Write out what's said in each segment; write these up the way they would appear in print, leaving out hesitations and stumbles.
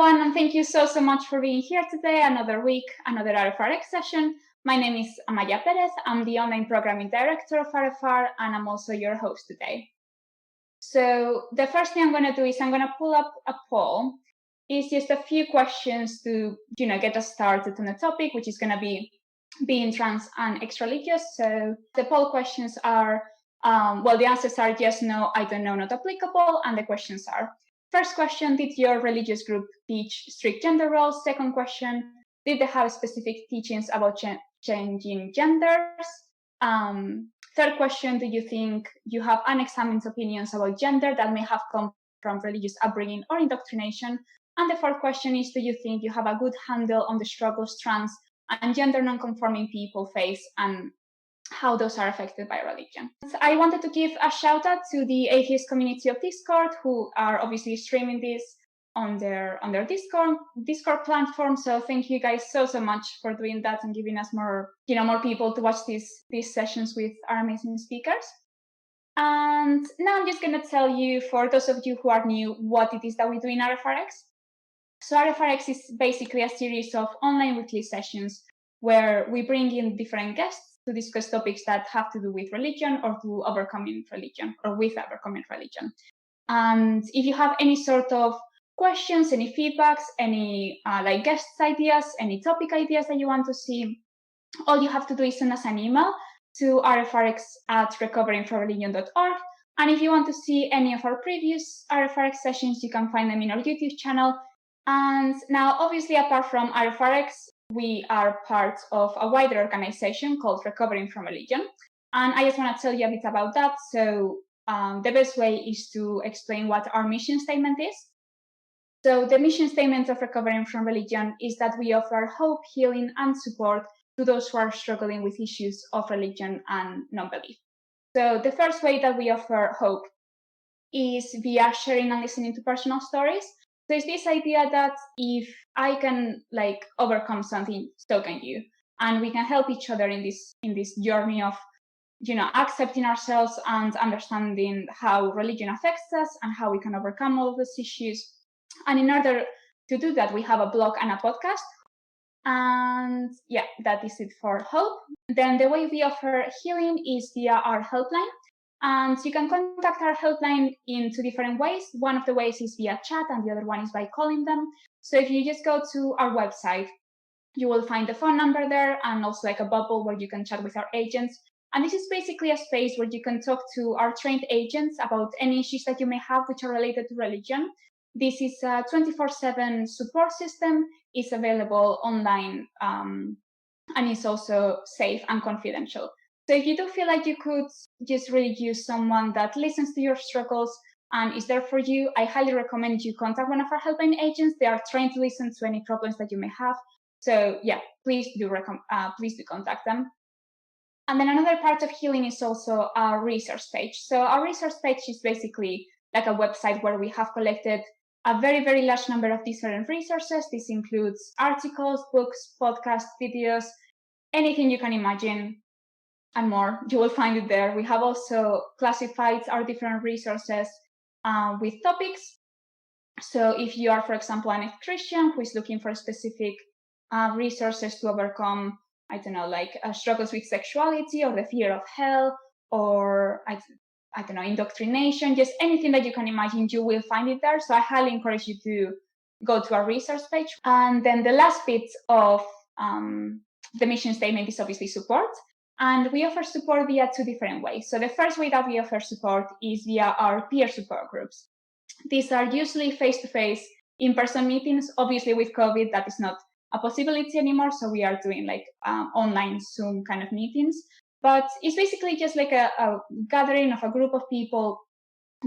everyone, and thank you so much for being here today. Another week, another RfRx session. My name is Amaya Perez. I'm the online programming director of RFR, and I'm also your host today. So the first thing I'm going to do is I'm going to pull up a poll. It's just a few questions to get us started on the topic, which is going to be being trans and ex-religious. So the poll questions are, the answers are yes, no, I don't know, not applicable, and the questions are: first question, did your religious group teach strict gender roles? Second question, did they have specific teachings about changing genders? Third question, do you think you have unexamined opinions about gender that may have come from religious upbringing or indoctrination? And the fourth question is, do you think you have a good handle on the struggles trans and gender non-conforming people face and how those are affected by religion? I wanted to give a shout out to the atheist community of Discord, who are obviously streaming this on their Discord platform. So thank you guys so much for doing that and giving us more people to watch these sessions with our amazing speakers. And now I'm just going to tell you, for those of you who are new, what it is that we do in RfRx. So RfRx is basically a series of online weekly sessions where we bring in different guests to discuss topics that have to do with religion or to overcoming religion or with overcoming religion. And if you have any sort of questions, any feedbacks, any guest ideas, any topic ideas that you want to see, all you have to do is send us an email to rfrx@recoveringfromreligion.org. And if you want to see any of our previous RfRx sessions, you can find them in our YouTube channel. And now, obviously, apart from RfRx, we are part of a wider organization called Recovering from Religion. And I just want to tell you a bit about that. So the best way is to explain what our mission statement is. So the mission statement of Recovering from Religion is that we offer hope, healing, and support to those who are struggling with issues of religion and non-belief. So the first way that we offer hope is via sharing and listening to personal stories. So it's this idea that if I can overcome something, so can you, and we can help each other in this journey of accepting ourselves and understanding how religion affects us and how we can overcome all of those issues. And in order to do that, we have a blog and a podcast. And yeah, that is it for hope. Then the way we offer healing is via our helpline. And you can contact our helpline in two different ways. One of the ways is via chat, and the other one is by calling them. So if you just go to our website, you will find the phone number there and also a bubble where you can chat with our agents. And this is basically a space where you can talk to our trained agents about any issues that you may have which are related to religion. This is a 24/7 support system. It's available online, and it's also safe and confidential. So if you do feel like you could just really use someone that listens to your struggles and is there for you, I highly recommend you contact one of our helpline agents. They are trained to listen to any problems that you may have. So yeah, please do contact them. And then another part of healing is also our resource page. So our resource page is basically like a website where we have collected a very, very large number of different resources. This includes articles, books, podcasts, videos, anything you can imagine and more. You will find it there. We have also classified our different resources with topics. So if you are, for example, an ex-Christian who is looking for specific resources to overcome, struggles with sexuality or the fear of hell, or indoctrination, just anything that you can imagine, you will find it there. So I highly encourage you to go to our resource page. And then the last bit of the mission statement is obviously support. And we offer support via two different ways. So the first way that we offer support is via our peer support groups. These are usually face-to-face, in-person meetings. Obviously, with COVID, that is not a possibility anymore. So we are doing online Zoom kind of meetings. But it's basically just a gathering of a group of people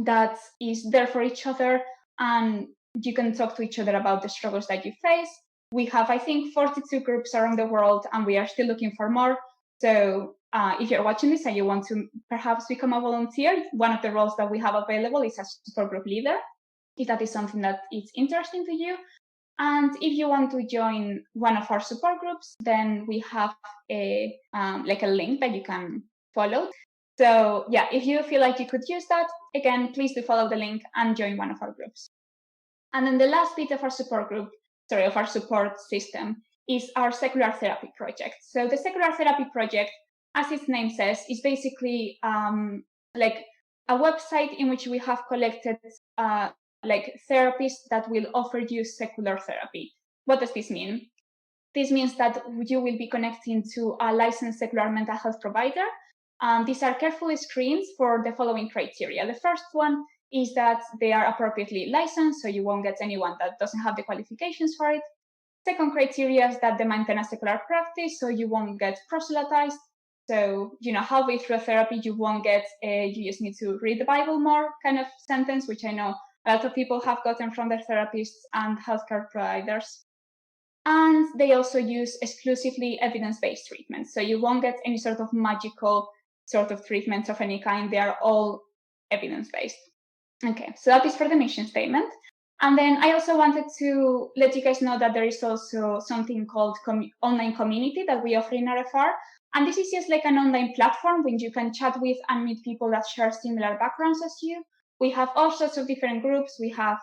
that is there for each other, and you can talk to each other about the struggles that you face. We have, I think, 42 groups around the world, and we are still looking for more. So if you're watching this and you want to perhaps become a volunteer, one of the roles that we have available is a support group leader, if that is something that is interesting to you. And if you want to join one of our support groups, then we have a link that you can follow. So yeah, if you feel like you could use that, again, please do follow the link and join one of our groups. And then the last bit of our of our support system, is our secular therapy project. So the secular therapy project, as its name says, is basically like a website in which we have collected like therapists that will offer you secular therapy. What does this mean? This means that you will be connecting to a licensed secular mental health provider. These are carefully screened for the following criteria. The first one is that they are appropriately licensed, so you won't get anyone that doesn't have the qualifications for it. Second criteria is that they maintain a secular practice, so you won't get proselytized. So, halfway through a therapy, you won't get you just need to read the Bible more kind of sentence, which I know a lot of people have gotten from their therapists and healthcare providers. And they also use exclusively evidence-based treatments. So you won't get any sort of magical sort of treatments of any kind. They are all evidence-based. Okay, so that is for the mission statement. And then I also wanted to let you guys know that there is also something called online community that we offer in RFR. And this is just like an online platform when you can chat with and meet people that share similar backgrounds as you. We have all sorts of different groups. We have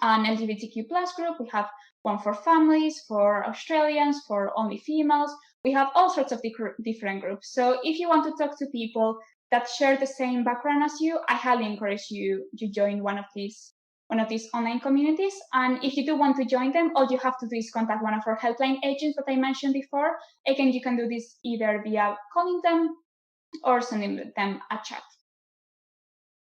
an LGBTQ plus group. We have one for families, for Australians, for only females. We have all sorts of different groups. So if you want to talk to people that share the same background as you, I highly encourage you to join one of these online communities. And if you do want to join them, all you have to do is contact one of our helpline agents that I mentioned before. Again, you can do this either via calling them or sending them a chat.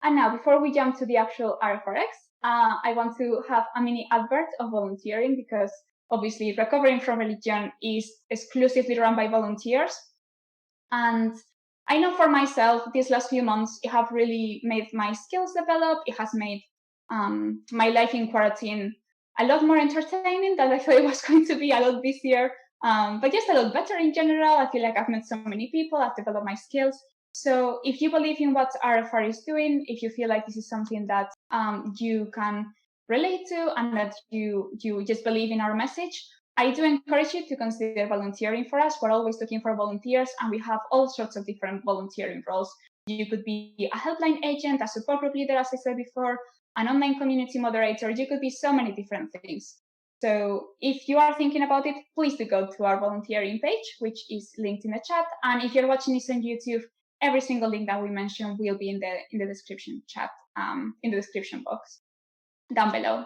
And now, before we jump to the actual RfRx, I want to have a mini advert of volunteering, because obviously recovering from religion is exclusively run by volunteers. And I know for myself, these last few months, it have really made my skills develop. It has made my life in quarantine a lot more entertaining than I thought it was going to be, a lot busier, but just a lot better in general. I feel like I've met so many people, I've developed my skills. So if you believe in what RFR is doing, if you feel like this is something that you can relate to and that you just believe in our message, I do encourage you to consider volunteering for us. We're always looking for volunteers, and we have all sorts of different volunteering roles. You could be a helpline agent, a support group leader, as I said before, an online community moderator. You could be so many different things. So if you are thinking about it, please do go to our volunteering page, which is linked in the chat. And if you're watching this on YouTube, every single link that we mentioned will be in the description chat, in the description box down below.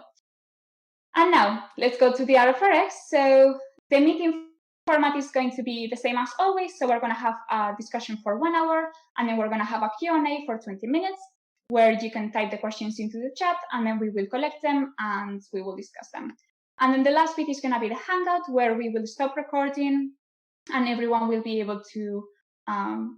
And now let's go to the RfRx. So the meeting format is going to be the same as always. So we're going to have a discussion for 1 hour, and then we're going to have a Q&A for 20 minutes, where you can type the questions into the chat, and then we will collect them and we will discuss them. And then the last bit is going to be the Hangout, where we will stop recording and everyone will be able to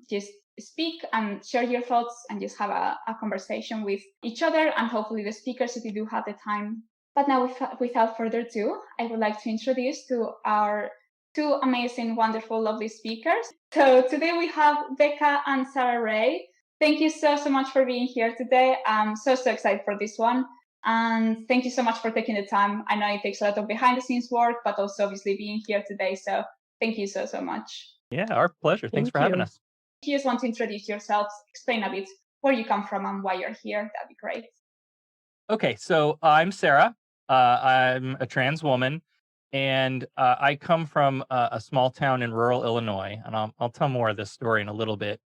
just speak and share your thoughts and just have a conversation with each other, and hopefully the speakers, if you do have the time. But now, without further ado, I would like to introduce to our two amazing, wonderful, lovely speakers. So today we have Becca and Darrel Ray. Thank you so much for being here today. I'm so excited for this one. And thank you so much for taking the time. I know it takes a lot of behind the scenes work, but also obviously being here today. So thank you so much. Yeah, our pleasure. Thanks for having us. If you just want to introduce yourselves, explain a bit where you come from and why you're here, that'd be great. Okay, so I'm Sarah. I'm a trans woman, and I come from a small town in rural Illinois, and I'll tell more of this story in a little bit.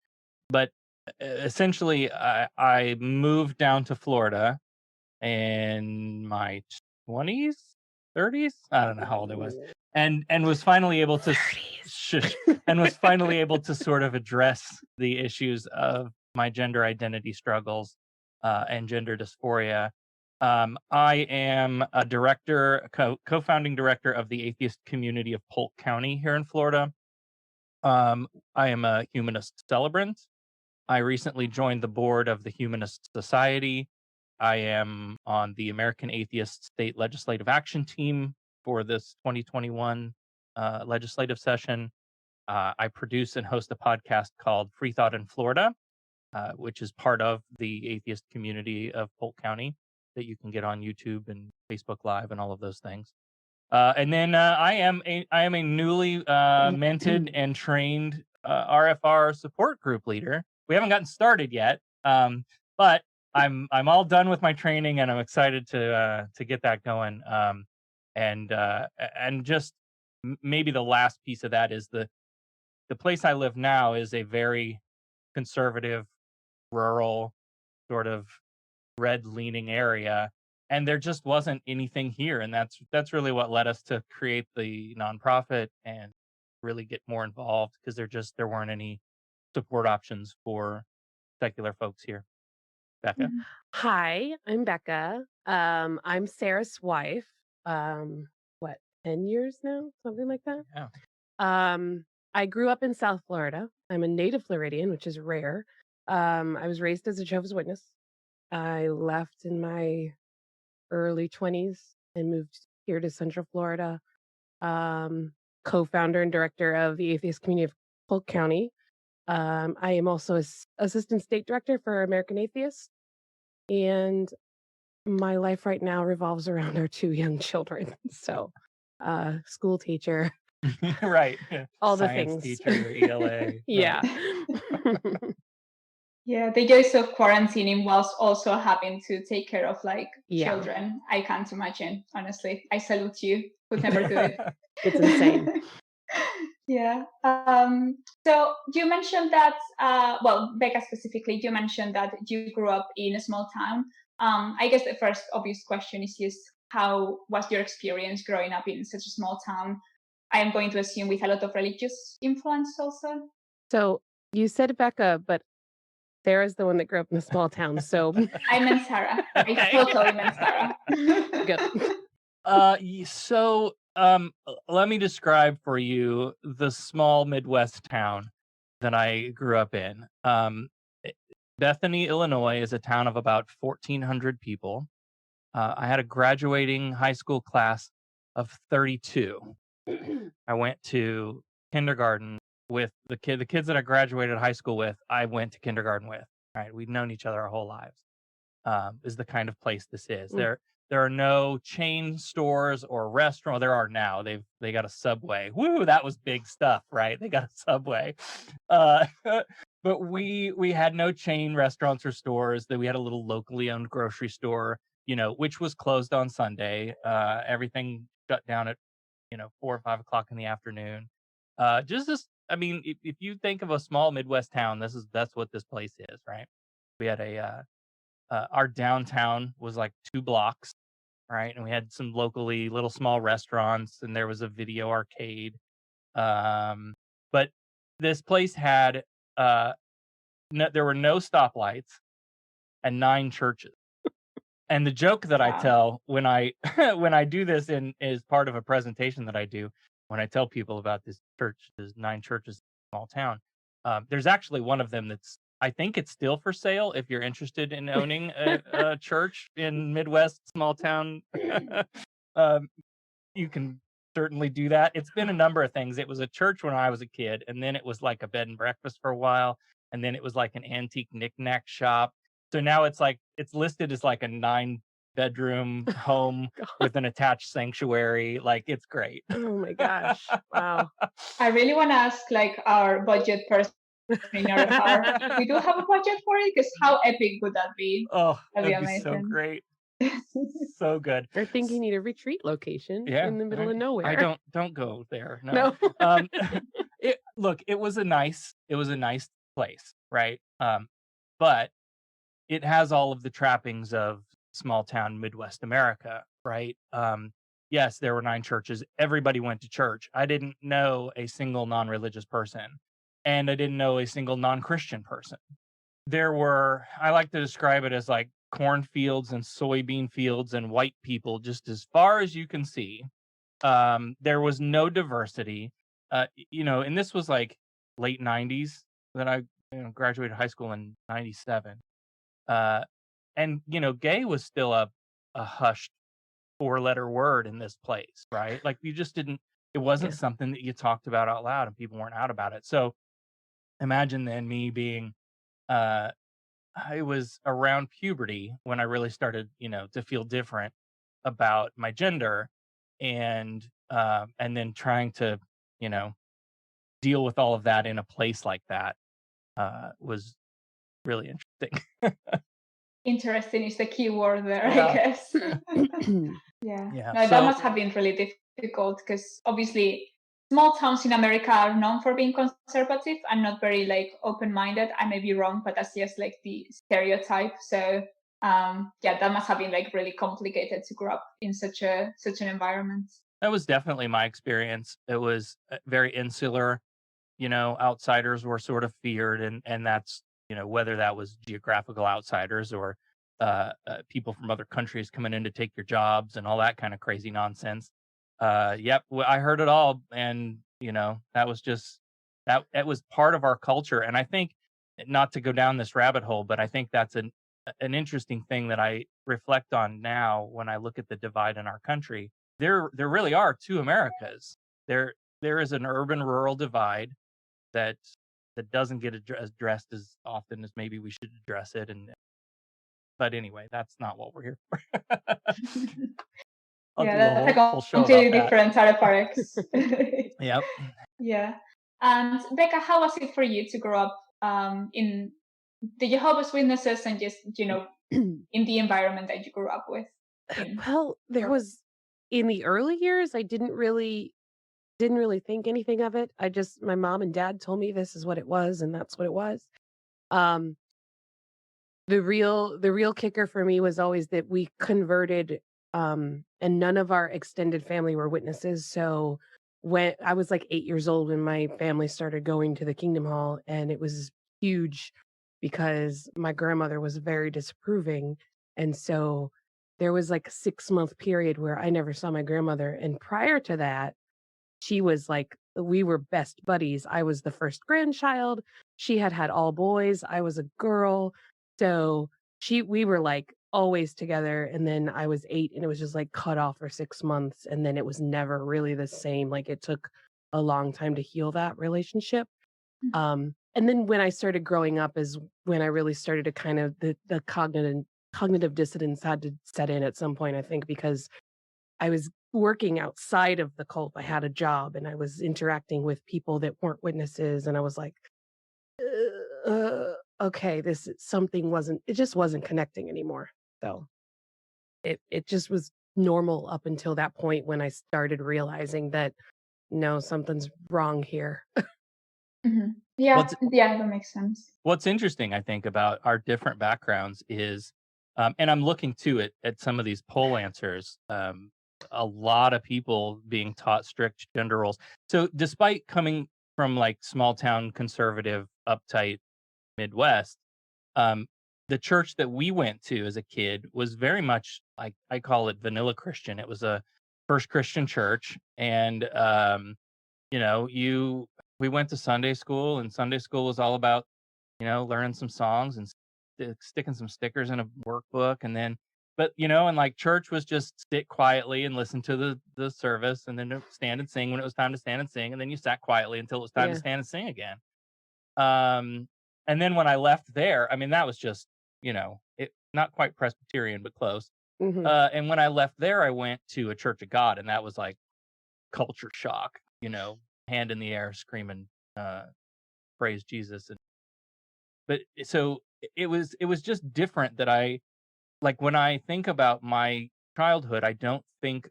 But essentially, I moved down to Florida in my 20s, 30s. I don't know how old I was, and was finally able to sort of address the issues of my gender identity struggles and gender dysphoria. I am a director, co-founding director of the atheist community of Polk County here in Florida. I am a humanist celebrant. I recently joined the board of the Humanist Society. I am on the American Atheists State Legislative Action Team for this 2021 legislative session. I produce and host a podcast called Free Thought in Florida, which is part of the atheist community of Polk County that you can get on YouTube and Facebook Live and all of those things. And then I am a newly minted and trained RFR Support Group Leader. We haven't gotten started yet, but I'm all done with my training, and I'm excited to get that going. And just maybe the last piece of that is the place I live now is a very conservative, rural, sort of red-leaning area, and there just wasn't anything here, and that's really what led us to create the nonprofit and really get more involved, because there weren't any support options for secular folks here. Becca? Mhm. Hi, I'm Becca. I'm Sarah's wife. What, 10 years now? Something like that. Yeah. I grew up in South Florida. I'm a native Floridian, which is rare. I was raised as a Jehovah's Witness. I left in my early 20s and moved here to Central Florida. Co-founder and director of the Atheist community of Polk County. I am also assistant state director for American Atheists. And my life right now revolves around our 2 young children. So, school teacher, Right. all the Science things. teacher, ELA. Yeah. Yeah, the joys of quarantining whilst also having to take care of Yeah. children. I can't imagine, honestly. I salute you. Could never do it. It's insane. Yeah. So you mentioned that, well, Becca specifically, you mentioned that you grew up in a small town. I guess the first obvious question is just how was your experience growing up in such a small town? I am going to assume with a lot of religious influence also. So you said Becca, but Sarah's the one that grew up in a small town. So I meant Sarah. I Okay. totally meant Sarah. good. So let me describe for you the small Midwest town that I grew up in. Bethany, Illinois is a town of about 1,400 people. I had a graduating high school class of 32. I went to kindergarten with the kids that I graduated high school with. I went to kindergarten with. Right, we've known each other our whole lives. Is the kind of place this is. Mm. There are no chain stores or restaurant. There are now. They got a Subway. Woo, that was big stuff, right? They got a Subway. But we had no chain restaurants or stores. That we had a little locally owned grocery store, which was closed on Sunday. Everything shut down at 4 or 5 o'clock in the afternoon. Just this. I mean, if you think of a small Midwest town, that's what this place is, right? We had our downtown was like 2 blocks, right? And we had some locally little small restaurants, and there was a video arcade. But this place had there were no stoplights and 9 churches. And the joke that I Wow. tell when I when I do this is part of a presentation that I do when I tell people about this church, there's 9 churches in a small town. There's actually one of them I think it's still for sale if you're interested in owning a church in Midwest small town. You can certainly do that. It's been a number of things. It was a church when I was a kid, and then it was like a bed and breakfast for a while, and then it was like an antique knickknack shop. So now it's listed as like a 9-bedroom home with an attached sanctuary. Like, it's great. Oh my gosh. Wow. I really want to ask our budget person in RFR. We do have a budget for it, because how epic would that be? Oh, That'd that'd be be so amazing. great. So good. They're thinking you need a retreat location Yeah, in the middle of I nowhere. don't go there. No. No. It was a nice place, right? But it has all of the trappings of small town Midwest America, right? Yes, there were 9 churches. Everybody went to church. I didn't know a single non-religious person, and I didn't know a single non-Christian person. I like to describe it as like cornfields and soybean fields and white people just as far as you can see. There was no diversity. And this was like late 90s that I graduated high school in 97. And gay was still a hushed 4-letter word in this place, right? Like, you just didn't, it wasn't Yeah. something that you talked about out loud, and people weren't out about it. So imagine then me being I was around puberty when I really started, to feel different about my gender, and then trying to, deal with all of that in a place like that was really interesting. interesting is the key word there, I Yeah. guess. Yeah. Yeah. No, that So must have been really difficult because obviously small towns in America are known for being conservative and not very like open-minded. I may be wrong, but that's just like the stereotype. So yeah, that must have been like really complicated to grow up in such an environment. that was definitely my experience. It was very insular. Outsiders were sort of feared, and that's whether that was geographical outsiders or people from other countries coming in to take your jobs and all that kind of crazy nonsense. Yep, I heard it all, and that was just that. It was part of our culture, and I think not to go down this rabbit hole, but I think that's an interesting thing that I reflect on now when I look at the divide in our country. There really are two Americas. There is an urban rural divide that doesn't get addressed as often as maybe we should address it. But anyway, that's not what we're here for. I'll do a Yeah, that's a whole show about completely that. different RfRx. Yep. Yeah. And Becca, how was it for you to grow up in the Jehovah's Witnesses and just, in the environment that you grew up with? Well, there was in the early years, I didn't really think anything of it. My mom and dad told me this is what it was, and that's what it was. Um, the real kicker for me was always that we converted, and none of our extended family were witnesses. So when I was like 8 years old, when my family started going to the Kingdom Hall, and it was huge because my grandmother was very disapproving, and so there was like a 6 month period where I never saw my grandmother, and prior to that she was like we were best buddies. I was the first grandchild. She had all boys. I was a girl. So we were like always together. And then I was 8 and it was just like cut off for 6 months. And then it was never really the same. Like it took a long time to heal that relationship. And then when I started growing up is when I really started to kind of the cognitive dissonance had to set in at some point, I think, because I was working outside of the cult. I had a job and I was interacting with people that weren't witnesses. And I was like, okay, it just wasn't connecting anymore. So it just was normal up until that point when I started realizing that no, something's wrong here. Yeah, that makes sense. What's interesting, I think, about our different backgrounds is, and I'm looking too at some of these poll answers. A lot of people being taught strict gender roles. So despite coming from like small town conservative, uptight Midwest, the church that we went to as a kid was very much like I call it vanilla Christian. It was a First Christian church, and we went to Sunday school, and Sunday school was all about learning some songs and sticking some stickers in a workbook, and then and like church was just sit quietly and listen to the service, and then stand and sing when it was time to stand and sing, and then you sat quietly until it was time to stand and sing again. And then when I left there, I mean that was just it not quite Presbyterian but close. And when I left there, I went to a Church of God, and that was like culture shock, hand in the air screaming praise Jesus. But so it was just different that I like when I think about my childhood, I don't think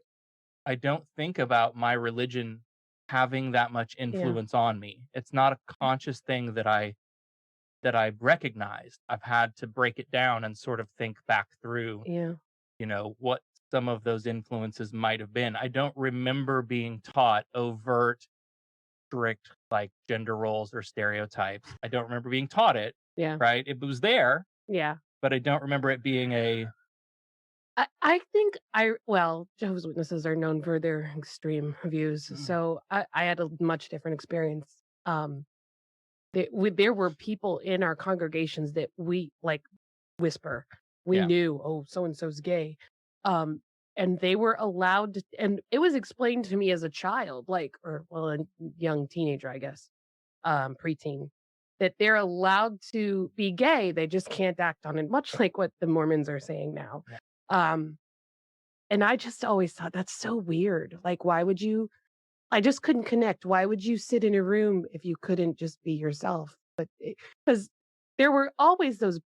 about my religion having that much influence on me. It's not a conscious thing that I recognized. I've had to break it down and sort of think back through what some of those influences might have been. I don't remember being taught overt, strict like gender roles or stereotypes. I don't remember being taught it. Yeah. Right. It was there. Yeah. But I don't remember it being a. I think Jehovah's Witnesses are known for their extreme views. So I had a much different experience. There were people in our congregations that we like whisper. We knew, oh, so and so's gay. And they were allowed to, and it was explained to me as a child, a young teenager, I guess, preteen, that they're allowed to be gay. They just can't act on it, much like what the Mormons are saying now. And I just always thought that's so weird. Like, why would you? I just couldn't connect. Why would you sit in a room if you couldn't just be yourself? But because there were always those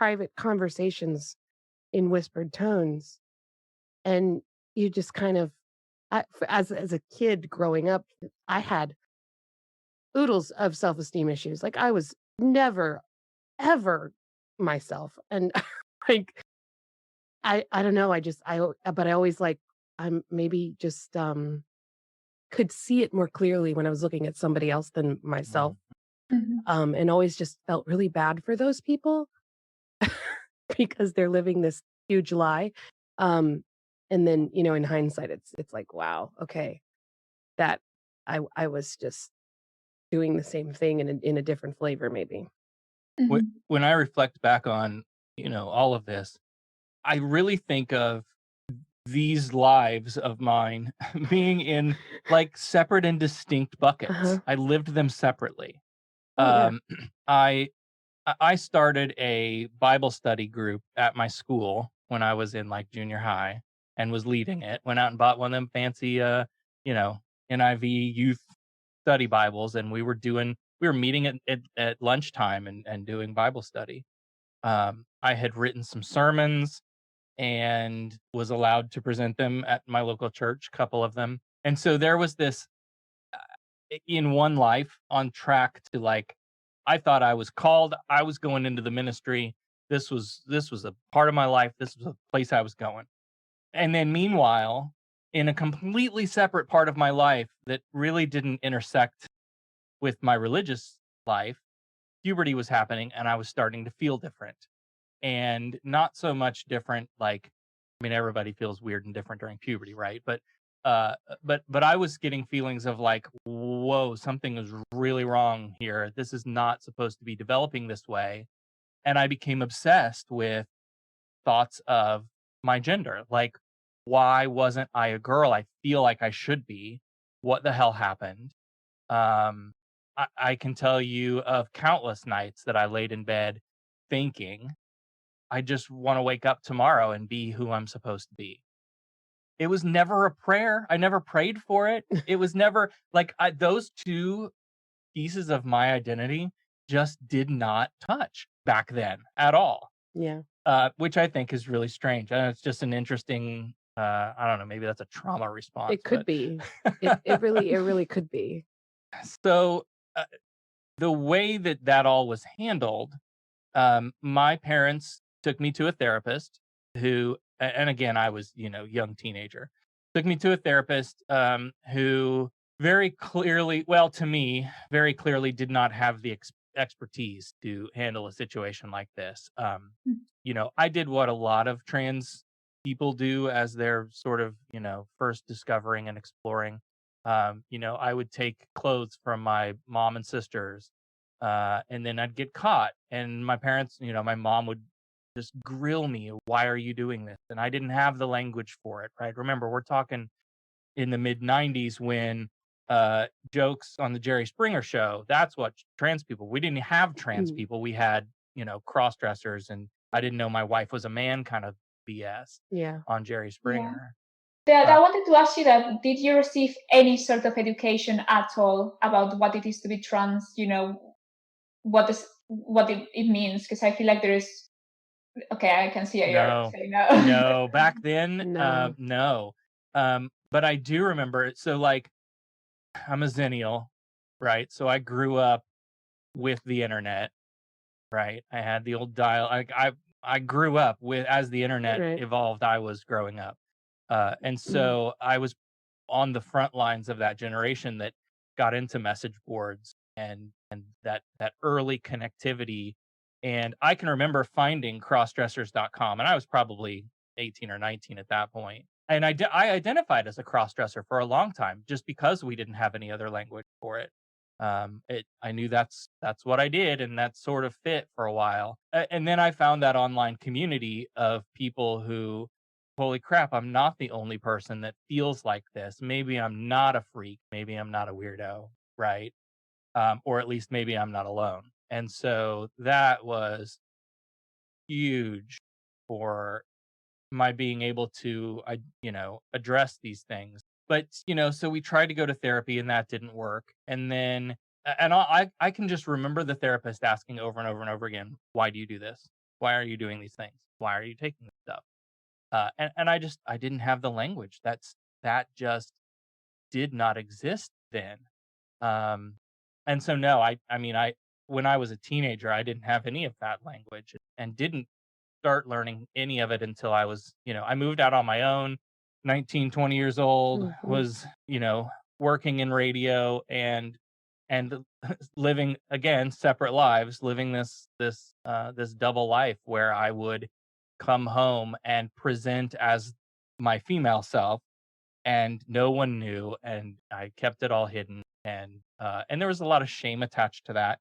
private conversations in whispered tones, and you just kind of, as a kid growing up, I had oodles of self-esteem issues. Like I was never ever myself, and like I don't know. But I always like I'm maybe just could see it more clearly when I was looking at somebody else than myself. Mhm. And always just felt really bad for those people because they're living this huge lie. Um, and then, in hindsight, it's like, wow, okay, that I was just doing the same thing in a different flavor, maybe. Mhm. When I reflect back on, all of this, I really think of these lives of mine being in like separate and distinct buckets. Uh-huh. I lived them separately. Oh yeah. Um, I started a Bible study group at my school when I was in like junior high and was leading it. Went out and bought one of them fancy, you know, NIV youth study Bibles, and we were meeting at lunchtime and doing Bible study. I had written some sermons and was allowed to present them at my local church, a couple of them. And so there was this in one life on track to like, I thought I was called, I was going into the ministry. This was a part of my life. This was a place I was going. And then meanwhile, in a completely separate part of my life that really didn't intersect with my religious life, puberty was happening and I was starting to feel different. And not so much different like, I mean, everybody feels weird and different during puberty, right? But I was getting feelings of like, whoa, something is really wrong here. This is not supposed to be developing this way. And I became obsessed with thoughts of my gender. Like, why wasn't I a girl? I feel like I should be. What the hell happened? Um, I can tell you of countless nights that I laid in bed thinking, I just want to wake up tomorrow and be who I'm supposed to be. It was never a prayer. I never prayed for it. It was never like those two pieces of my identity just did not touch back then at all. Yeah. Which I think is really strange. And it's just an interesting, I don't know, maybe that's a trauma response. It could be. It really could be. So uh, the way that all was handled, my parents took me to a therapist and again, I was, young teenager, took me to a therapist who very clearly, well, to me, very clearly did not have the expertise to handle a situation like this. I did what a lot of trans people do as they're sort of, first discovering and exploring. I would take clothes from my mom and sisters, and then I'd get caught. And my parents, my mom would just grill me, why are you doing this? And I didn't have the language for it, right? Remember, we're talking in the mid 90s when jokes on the Jerry Springer show, that's what trans people, we didn't have trans people. We had, cross dressers, and I didn't know my wife was a man kind of BS Yeah. on Jerry Springer. I wanted to ask you that, did you receive any sort of education at all about what it is to be trans, what it means? Because I feel like there is, okay, I can see you're No, saying no. no, back then, No. no. But I do remember it. So like, I'm a Zennial, right? So I grew up with the internet, right? I had the old dial. I grew up with, as the internet Right. evolved, I was growing up, and Mhm. so I was on the front lines of that generation that got into message boards and that early connectivity. And I can remember finding crossdressers.com, and I was probably 18 or 19 at that point. And I identified as a crossdresser for a long time just because we didn't have any other language for it. I knew that's what I did, and that sort of fit for a while. And then I found that online community of people who, holy crap, I'm not the only person that feels like this. Maybe I'm not a freak. Maybe I'm not a weirdo, right? Or at least maybe I'm not alone. And so that was huge for my being able to, address these things. But, so we tried to go to therapy and that didn't work. And then, and I can just remember the therapist asking over and over and over again, why do you do this? Why are you doing these things? Why are you taking this stuff? And I didn't have the language. That just did not exist then. Um, and so no, I mean, when I was a teenager, I didn't have any of that language and didn't start learning any of it until I was, I moved out on my own, 19, 20 years old, Hmm. was, working in radio and living again separate lives, living this double life where I would come home and present as my female self, and no one knew, and I kept it all hidden, and there was a lot of shame attached to that,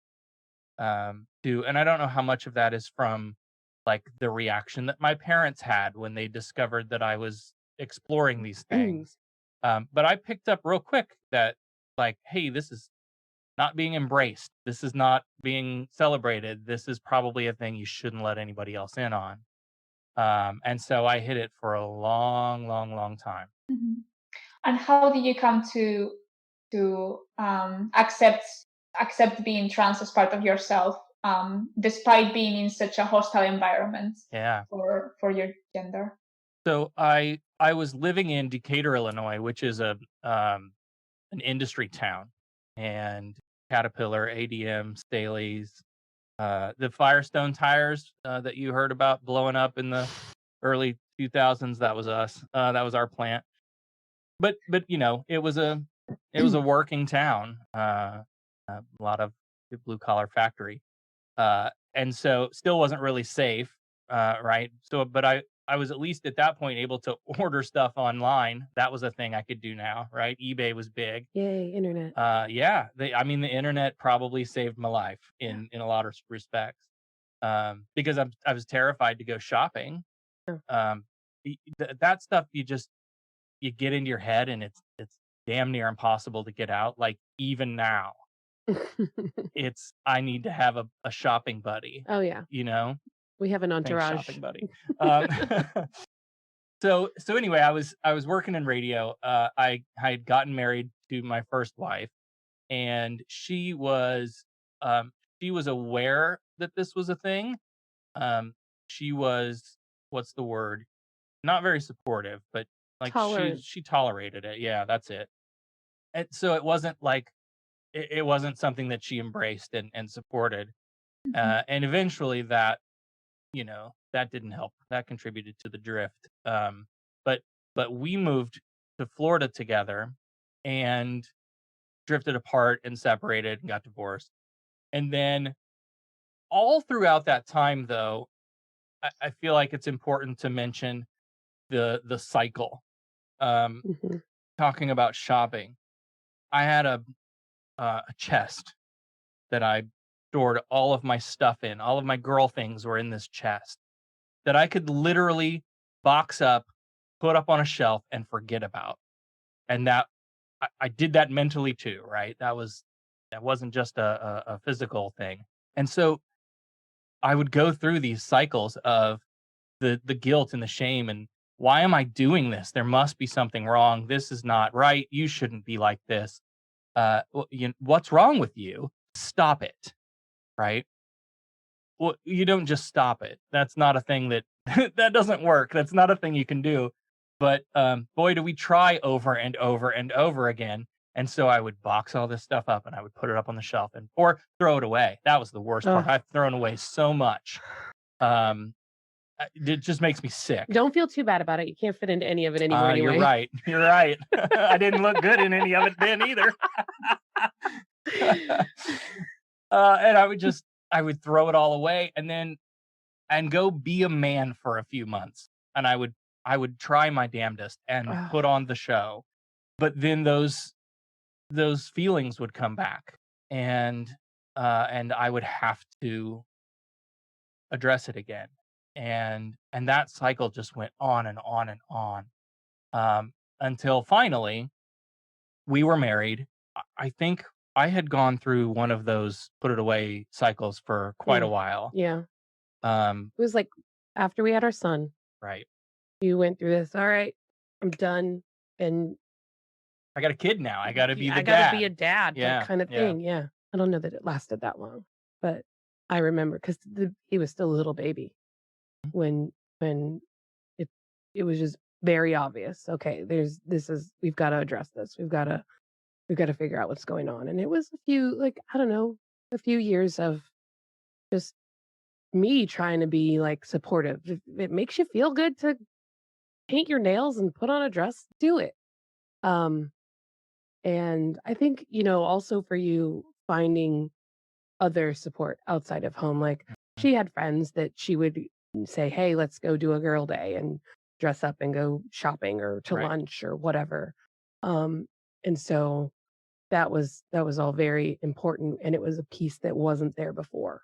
too. And I don't know how much of that is from like the reaction that my parents had when they discovered that I was exploring these things. But I picked up real quick that, like, hey, this is not being embraced. This is not being celebrated. This is probably a thing you shouldn't let anybody else in on. And so I hid it for a long, long, long time. Mhm. And how did you come to accept being trans as part of yourself, despite being in such a hostile environment Yeah. for your gender? So I was living in Decatur, Illinois, which is an industry town, and Caterpillar, ADM, Staley's, the Firestone tires that you heard about blowing up in the early 2000s. That was us. That was our plant. But it was a working town. A lot of blue collar factory. And so still wasn't really safe, right? So, but I was at least at that point able to order stuff online. That was a thing I could do now, right? eBay was big. Yay, internet. Yeah, I mean, the internet probably saved my life in a lot of respects, because I was terrified to go shopping. Um, that stuff you get into your head, and it's damn near impossible to get out. Like even now, I need to have a shopping buddy. Oh yeah, we have an Thanks, entourage. shopping buddy. Um, so anyway, I was working in radio. I had gotten married to my first wife, and she was aware that this was a thing. She was, what's the word? Not very supportive, but like Tolerant. she tolerated it. Yeah, that's it. And so it wasn't like it wasn't something that she embraced and supported. And eventually that didn't help. That contributed to the drift. But we moved to Florida together and drifted apart and separated and got divorced. And then all throughout that time, though, I feel like it's important to mention the cycle. Mhm. Talking about shopping, I had a chest that I stored all of my stuff in. All of my girl things were in this chest that I could literally box up, put up on a shelf, and forget about. And that I did that mentally too, right? That wasn't just a physical thing. And so I would go through these cycles of the guilt and the shame, and why am I doing this? There must be something wrong. This is not right. You shouldn't be like this. What's wrong with you? Stop it, right? Well, you don't just stop it. That's not a thing that that doesn't work. That's not a thing you can do. But boy, do we try over and over and over again. And so I would box all this stuff up and I would put it up on the shelf or throw it away. That was the worst part. Ugh. I've thrown away so much. It just makes me sick. Don't feel too bad about it. You can't fit into any of it anymore anyway. You're right. You're right. I didn't look good in any of it then either. And I would throw it all away and go be a man for a few months. And I would try my damnedest and put on the show. But then those feelings would come back, and I would have to address it again. And that cycle just went on and on and on, until finally we were married. I think I had gone through one of those put it away cycles for quite a while. Yeah. It was like after we had our son. Right. You went through this. All right, I'm done, and I got a kid now. I got to be the I dad. gotta be a dad. Yeah, that kind of thing. Yeah. I don't know that it lasted that long, but I remember because he was still a little baby. when it was just very obvious. Okay, we've got to address this. We've got to figure out what's going on. And it was a few years of just me trying to be like supportive. If it makes you feel good to paint your nails and put on a dress, do it. And I think, also for you finding other support outside of home, like she had friends that she would say, hey, let's go do a girl day and dress up and go shopping or to Right. lunch or whatever. And so that was all very important. And it was a piece that wasn't there before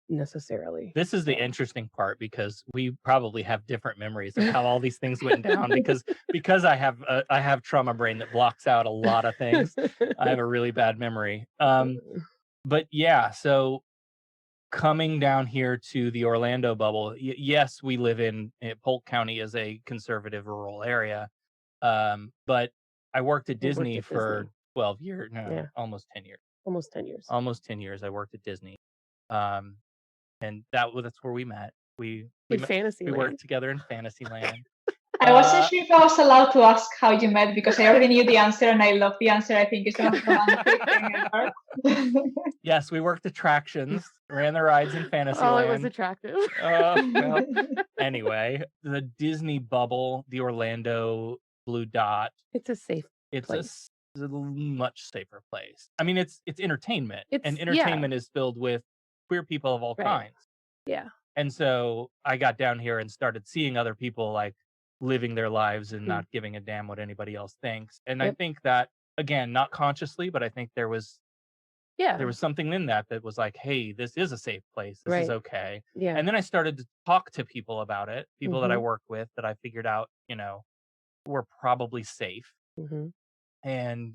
necessarily. This is the So, interesting part because we probably have different memories of how all these things went down because I have trauma brain that blocks out a lot of things. I have a really bad memory. But yeah, so coming down here to the Orlando bubble, yes, we live in Polk County is a conservative rural area. But I worked at I worked Disney at for Disney. 12 years, no, Yeah, almost 10 years. almost 10 years. Almost 10 years I worked at Disney. And that's where we met. We In met, Fantasyland. we worked together in Fantasyland. I wasn't sure if I was allowed to ask how you met because I already knew the answer and I love the answer. I think it's the most romantic thing ever. Yes, we worked attractions, ran the rides in Fantasyland. Oh, it was attractive. Well, anyway, the Disney bubble, the Orlando Blue Dot. It's a safe It's place. a much safer place. I mean, it's entertainment, and It's- yeah. entertainment is filled with queer people of all Right. kinds. Yeah. And so I got down here and started seeing other people like living their lives and not giving a damn what anybody else thinks. And I Yep. think that, again, not consciously, but I think there was something in that was like, hey, this is a safe place. This is Right. okay. Yeah. And then I started to talk to people about it, people that I Mhm. worked with that I figured out, were probably safe, Mhm. and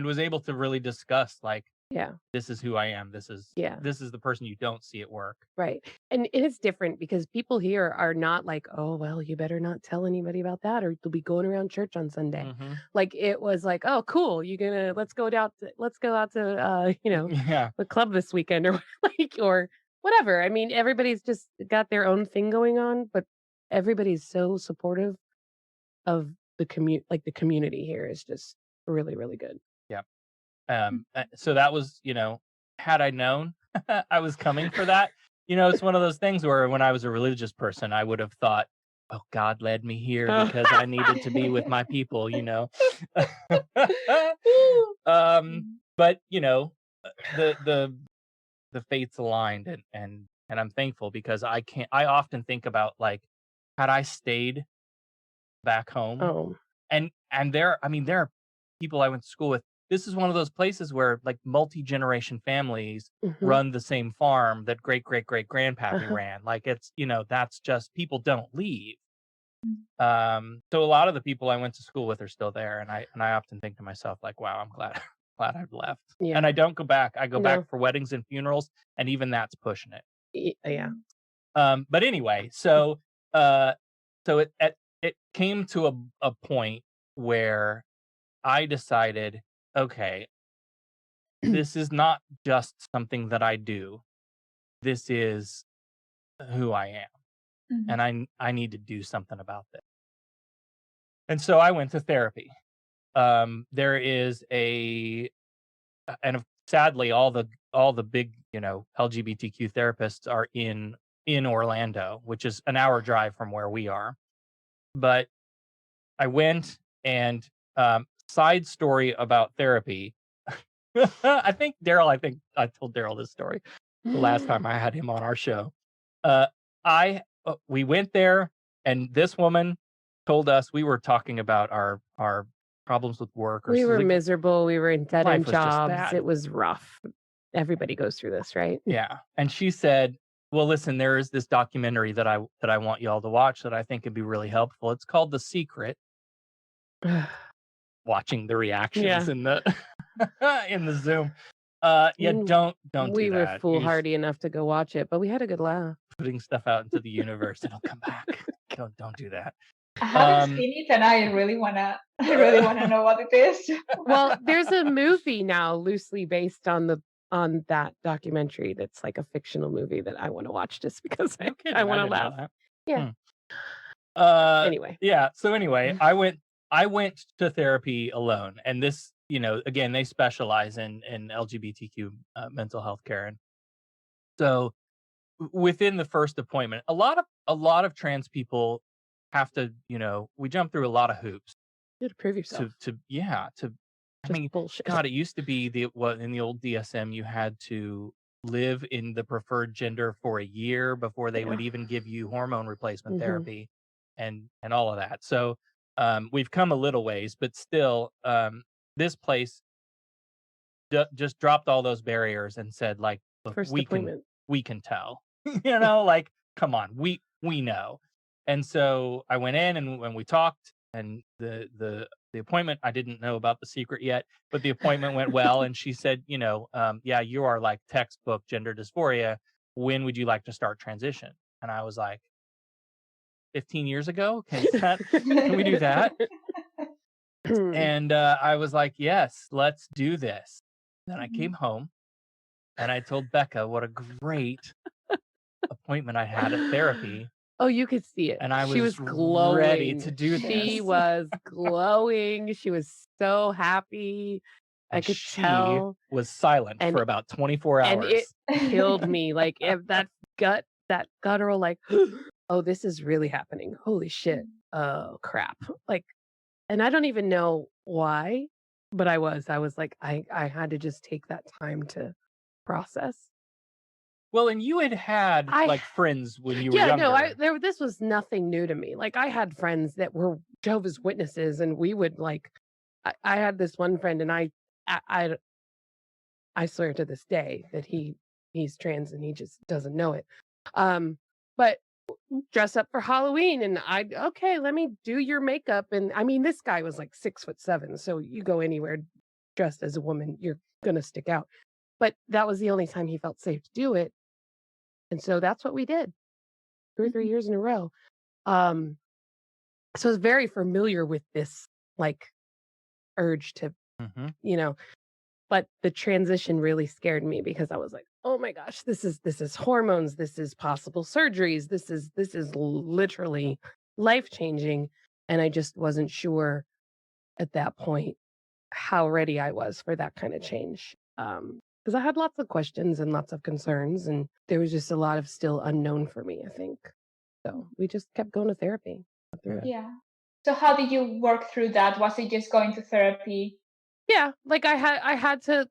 was able to really discuss like, Yeah. this is who I am. This is the person you don't see at work. Right. And it's different because people here are not like, oh, well, you better not tell anybody about that or you'll be going around church on Sunday. Mhm. Like it was like, oh, cool. Let's go out to Yeah. the club this weekend or or whatever. I mean, everybody's just got their own thing going on, but everybody's so supportive of the community here is just really, really good. So that was, had I known I was coming for that, it's one of those things where when I was a religious person, I would have thought, oh, God led me here Oh. because I needed to be with my people, But, the fates aligned and I'm thankful because I often think about like, had I stayed back home Oh, and there are people I went to school with. This is one of those places where like multi-generation families mhm. run the same farm that great grandpappy Uh-huh. ran. Like it's, that's just people don't leave. So a lot of the people I went to school with are still there, and I often think to myself like, wow, I'm glad I've left. Yeah. And I don't go back. I go No. back for weddings and funerals, and even that's pushing it. Yeah. But anyway, so it came to a point where I decided, okay, this is not just something that I do. This is who I am, Mhm. and I need to do something about this. And so I went to therapy. There is sadly all the big LGBTQ therapists are in Orlando, which is an hour drive from where we are. But I went and side story about therapy. I think I told Darrel this story the last time I had him on our show. We went there and this woman told us, we were talking about our problems with work. We were like, miserable. We were in life dead-end was just jobs. bad. It was rough. Everybody goes through this, right? Yeah. And she said, well, listen, there is this documentary that I want y'all to watch that I think would be really helpful. It's called The Secret. Watching the reactions in the in the Zoom. Don't We do were that. foolhardy enough to go watch it, but we had a good laugh. Putting stuff out into the universe, it'll come back. Don't do that. I haven't seen it, and I really wanna know what it is. Well, there's a movie now loosely based on the on that documentary that's like a fictional movie that I want to watch just because No kidding. I want to didn't know laugh. that. Yeah. Anyway. Yeah. So anyway, I went to therapy alone, and this, again, they specialize in LGBTQ mental health care, and so within the first appointment, a lot of trans people have to, we jump through a lot of hoops You have to prove yourself. to I Just mean, bullshit. God, it used to be in the old DSM, you had to live in the preferred gender for a year before they would even give you hormone replacement therapy and all of that. So we've come a little ways, but still, this place just dropped all those barriers and said, like, look, First we appointment. can tell, like, come on, we know. And so I went in and when we talked, and the appointment, I didn't know about the secret yet, but the appointment went well. And she said, yeah, you are like textbook gender dysphoria. When would you like to start transition? And I was like, 15 years ago? Can we do that? And I was like, yes, let's do this. Then I came home and I told Becca what a great appointment I had at therapy. Oh, you could see it. And I She was glowing. ready to do this. She was glowing. She was so happy. I And could she tell. was silent And- for about 24 hours. And it killed me. Like if that guttural, like, oh, this is really happening. Holy shit. Oh crap. Like, and I don't even know why, but I was like, I had to just take that time to process. Well, and you had like friends when you were Yeah, younger. no, this was nothing new to me. Like I had friends that were Jehovah's Witnesses, and we would like. I had this one friend, and I swear to this day that he's trans and he just doesn't know it. But dress up for Halloween, and okay, let me do your makeup. And I mean, this guy was like 6'7", so you go anywhere dressed as a woman, you're gonna stick out. But that was the only time he felt safe to do it. And so that's what we did 2 or 3 years in a row. So I was very familiar with this like urge to, but the transition really scared me because I was like, oh my gosh, this is hormones. This is possible surgeries. This is literally life-changing. And I just wasn't sure at that point how ready I was for that kind of change. Because I had lots of questions and lots of concerns, and there was just a lot of still unknown for me, I think. So we just kept going to therapy. Yeah. So how did you work through that? Was it just going to therapy? Yeah, like I had to.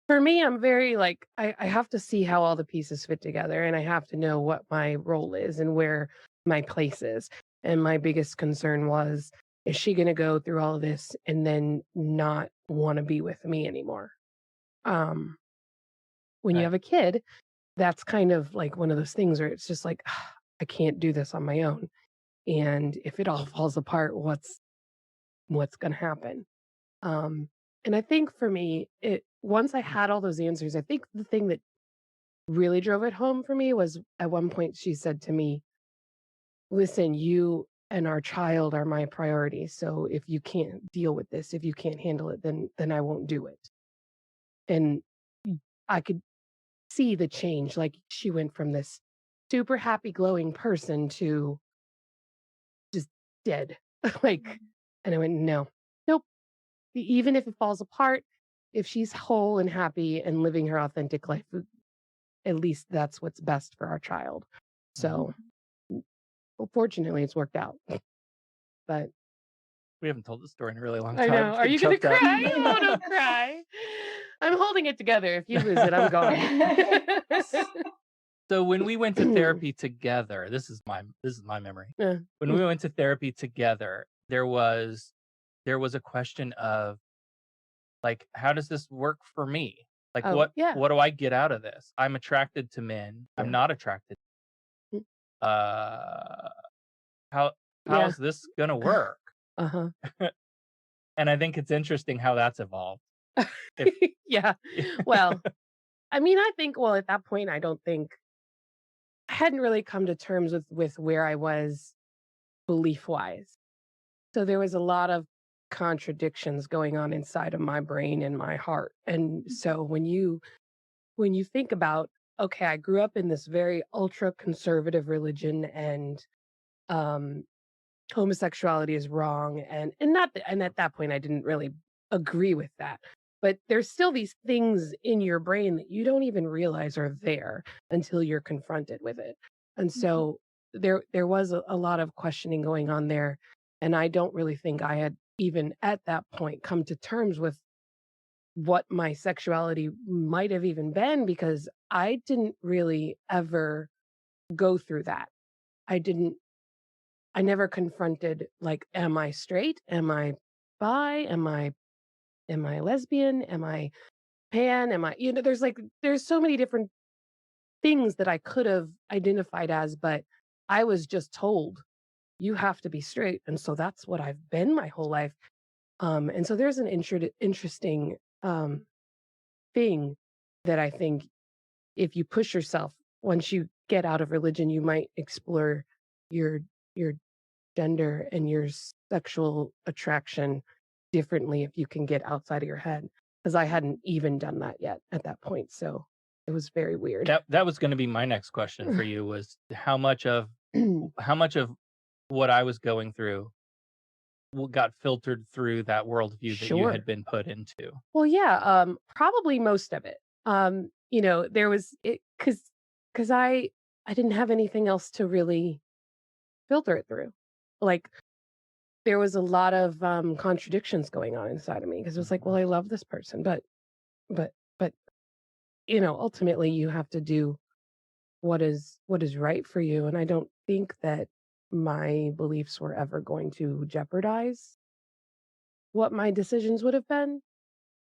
For me, I'm very like I have to see how all the pieces fit together, and I have to know what my role is and where my place is. And my biggest concern was, is she going to go through all of this and then not want to be with me anymore? When you have a kid, that's kind of like one of those things where it's just like, I can't do this on my own. And if it all falls apart, what's going to happen? And I think for me, once I had all those answers, I think the thing that really drove it home for me was at one point she said to me, listen, you and our child are my priority. So if you can't deal with this, if you can't handle it, then I won't do it. And I could see the change. Like she went from this super happy, glowing person to just dead. And I went, no, nope. Even if it falls apart, if she's whole and happy and living her authentic life, at least that's what's best for our child. So fortunately it's worked out. But we haven't told the story in a really long time. I know. Are you going to cry? Oh, don't cry. I'm holding it together. If you lose it, I'm gone. So when we went to therapy together, this is my memory. Yeah. When we went to therapy together, there was a question of like, how does this work for me? Like, what do I get out of this? I'm attracted to men. I'm not attracted. How's this gonna work? And I think it's interesting how that's evolved. Yeah. Well, I mean, I think, at that point, I don't think I hadn't really come to terms with where I was belief-wise. So there was a lot of contradictions going on inside of my brain and my heart. And so when you when you think about, okay, I grew up in this very ultra conservative religion, and um, homosexuality is wrong, and not and at that point I didn't really agree with that. But there's still these things in your brain that you don't even realize are there until you're confronted with it. And Mhm. so there was a lot of questioning going on there, and I don't really think I had even at that point come to terms with what my sexuality might have even been, because I didn't really ever go through that. I didn't I never confronted, like, am I straight? Am I bi? Am I lesbian? Am I pan? Am I, there's like there's so many different things that I could have identified as, but I was just told you have to be straight, and so that's what I've been my whole life. And so there's an interesting thing that I think, if you push yourself, once you get out of religion, you might explore your your gender and your sexual attraction differently if you can get outside of your head. Because I hadn't even done that yet at that point, so it was very weird. That was going to be my next question for you, was how much of what I was going through got filtered through that worldview that you had Sure. been put into. Well, yeah, probably most of it. There was it because I didn't have anything else to really filter it through. Like, there was a lot of contradictions going on inside of me, because it was like, well, Mhm. I love this person, but ultimately you have to do what is right for you, and I don't think that my beliefs were ever going to jeopardize what my decisions would have been.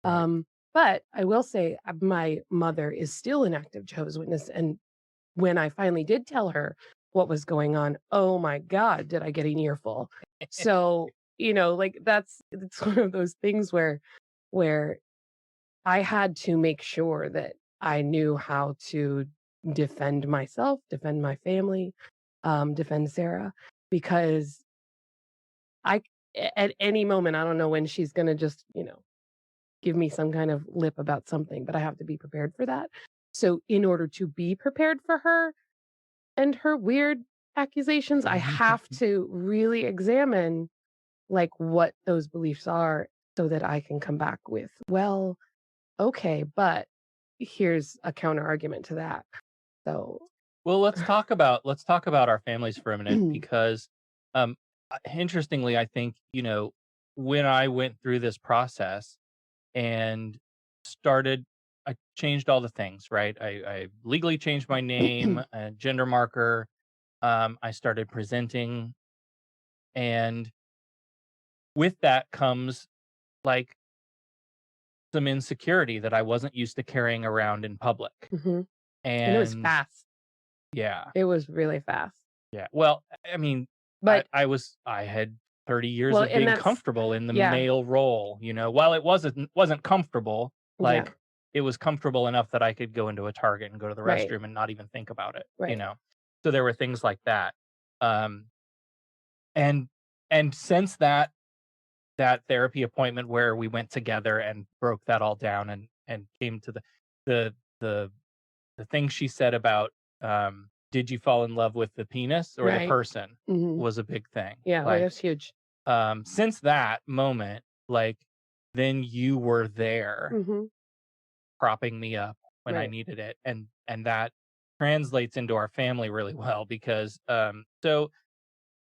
Right. But I will say, my mother is still an active Jehovah's Witness, and when I finally did tell her what was going on, oh my God, did I get an earful. So, like, it's one of those things where I had to make sure that I knew how to defend myself, defend my family, defend Sarah, because I at any moment, I don't know when she's gonna just, give me some kind of lip about something, but I have to be prepared for that. So in order to be prepared for her and her weird accusations, I have to really examine, like, what those beliefs are, so that I can come back with, well, okay, but here's a counter argument to that. So, Well, let's talk about our families for a minute, because um interestingly, I think, when I went through this process and started I changed all the things, right? I legally changed my name, gender marker. I started presenting, and with that comes, like, some insecurity that I wasn't used to carrying around in public. mhm. And it was And fast. yeah, It was really fast. yeah. Well, I mean, But I had 30 years well, of and being that's comfortable in the yeah, male role, while it wasn't comfortable, yeah, like, it was comfortable enough that I could go into a Target and go to the right, restroom and not even think about it, you right. know. So there were things like that. Um and and since that therapy appointment where we went together and broke that all down, and came to the the the thing she said about, did you fall in love with the penis or the Right. person, Mhm. was a big thing. Yeah, well, Like, that's huge. since that moment, like, then you were there Mhm. propping me up when I Right. needed it, and that translates into our family really well, because so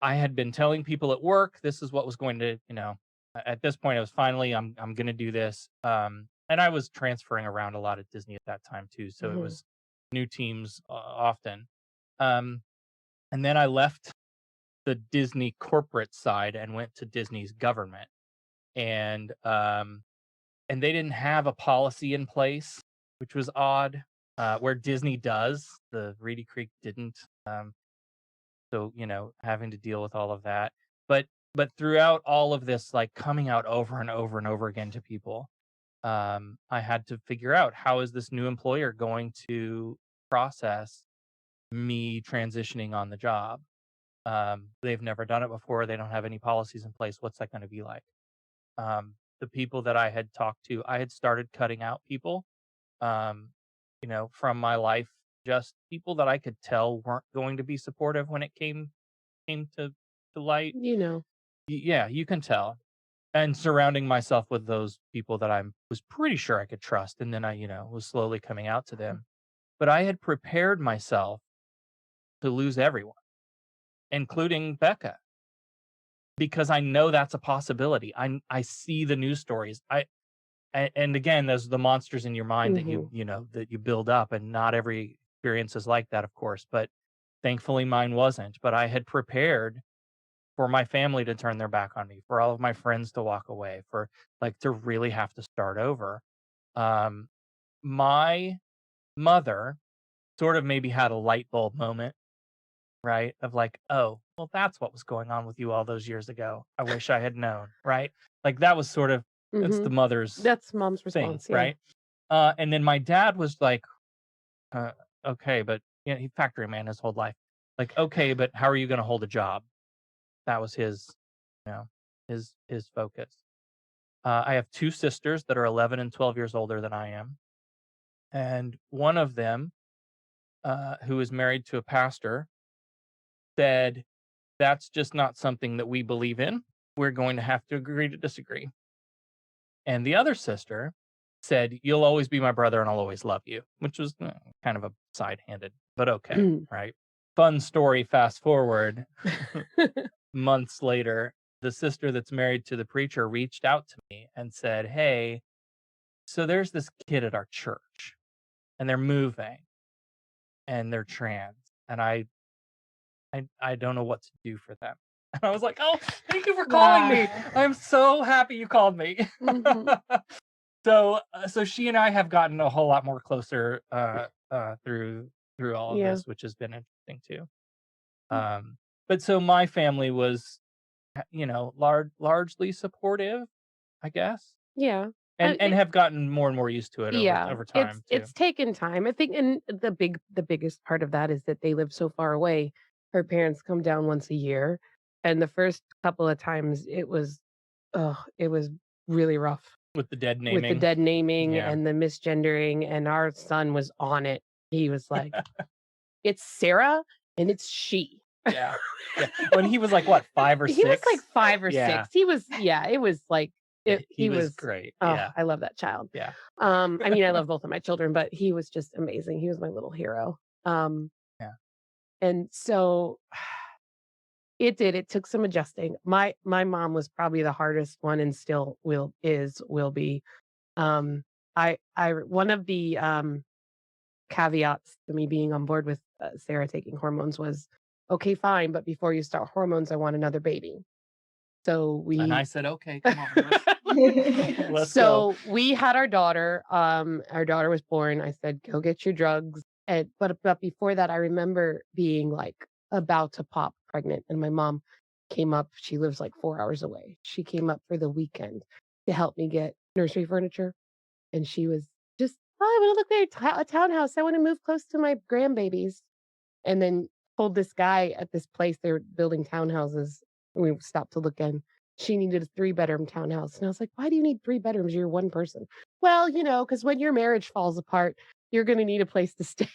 I had been telling people at work this is what was going to, at this point, it was finally, I'm going to do this. And I was transferring around a lot at Disney at that time too, so it Mhm. was new teams often. Um, and then I left the Disney corporate side and went to Disney's government, and and they didn't have a policy in place, which was odd. Where Disney does, the Reedy Creek didn't. So, having to deal with all of that. But throughout all of this, like, coming out over and over and over again to people, I had to figure out, how is this new employer going to process me transitioning on the job? They've never done it before. They don't have any policies in place. What's that going to be like? The people that I had talked to, I had started cutting out people, um, from my life, just people that I could tell weren't going to be supportive when it came to light. Yeah, you can tell. And surrounding myself with those people that I was pretty sure I could trust, and then I, was slowly coming out to them. But I had prepared myself to lose everyone, including Becca, because I know that's a possibility. I see the news stories. And again, those are the monsters in your mind that that you build up, and not every experience is like that, of course. But thankfully, mine wasn't. But I had prepared for my family to turn their back on me, for all of my friends to walk away, for to really have to start over. My mother sort of maybe had a light bulb moment, right? Of oh, well, that's what was going on with you all those years ago. I wish I had known, right? That was sort of, that's the mother's That's mom's thing, response. Yeah. right? And then my dad was okay, but he's factory man his whole life. Okay, but how are you going to hold a job? That was his, his focus. I have two sisters that are 11 and 12 years older than I am. And one of them, who is married to a pastor, said, that's just not something that we believe in. We're going to have to agree to disagree. And the other sister said, you'll always be my brother and I'll always love you, which was kind of a side-handed, but okay, right? Fun story, fast forward. Months later, the sister that's married to the preacher reached out to me and said, hey, so there's this kid at our church and they're moving and they're trans, and I don't know what to do for them. And I was like, oh, thank you for calling me. I'm so happy you called me. So she and I have gotten a whole lot more closer through all of this, which has been interesting too. But so my family was, largely supportive, I guess. Yeah. And have gotten more and more used to it over time too. It's taken time, I think, and the biggest part of that is that they live so far away. Her parents come down once a year, and the first couple of times it was really rough With the dead with the naming. dead naming Yeah. and the misgendering, and our son was on it. He was like, it's Sarah and it's she. Yeah. When he was what, 5 or 6? He was 5 or Yeah. 6. He was, it was he was great. Oh, Yeah. I love that child. Yeah. I mean, I love both of my children, but he was just amazing. He was my little hero. Yeah. And so it took some adjusting. My mom was probably the hardest one, and still will be. One of the caveats to me being on board with Sarah taking hormones was, okay, fine, but before you start hormones, I want another baby. So and I said, okay, come on. Let's go. We had our daughter. Our daughter was born. I said, go get your drugs. But before that, I remember being about to pop pregnant, and my mom came up. She lives 4 hours away. She came up for the weekend to help me get nursery furniture, and she was just, oh, I want to look at a townhouse. I want to move close to my grandbabies. And then told this guy at this place, they were building townhouses. And we stopped to look in. She needed a 3-bedroom townhouse. And I was like, why do you need 3 bedrooms? You're one person. Well, because when your marriage falls apart, you're going to need a place to stay.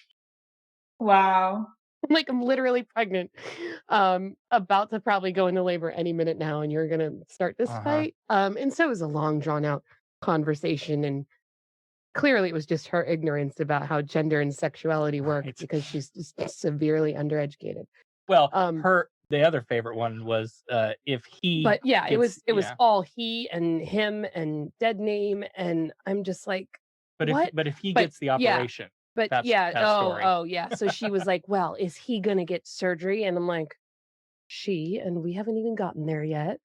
Wow. I'm literally pregnant, about to probably go into labor any minute now, and you're going to start this fight. And so it was a long, drawn out conversation. And clearly it was just her ignorance about how gender and sexuality work, because she's just severely undereducated. Well, the other favorite one was if he. But yeah, it was all he and him and dead name, and I'm just like, but what? If he gets the operation. But that's story. Oh yeah. So she was like, well, is he gonna get surgery? And I'm like, and we haven't even gotten there yet.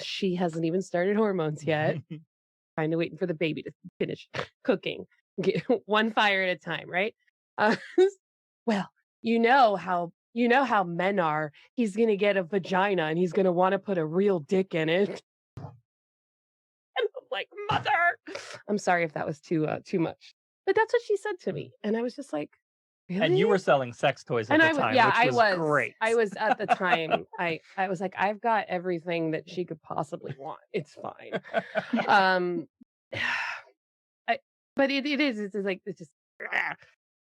She hasn't even started hormones yet. Kind of waiting for the baby to finish cooking. Get one fire at a time, right? Well, you know how men are. He's gonna get a vagina and he's gonna want to put a real dick in it. And I'm like, mother, I'm sorry if that was too much, but that's what she said to me, and I was just like, really? And you were selling sex toys at the time, which was great. I was at the time. I was like, I've got everything that she could possibly want. It's fine. But it's just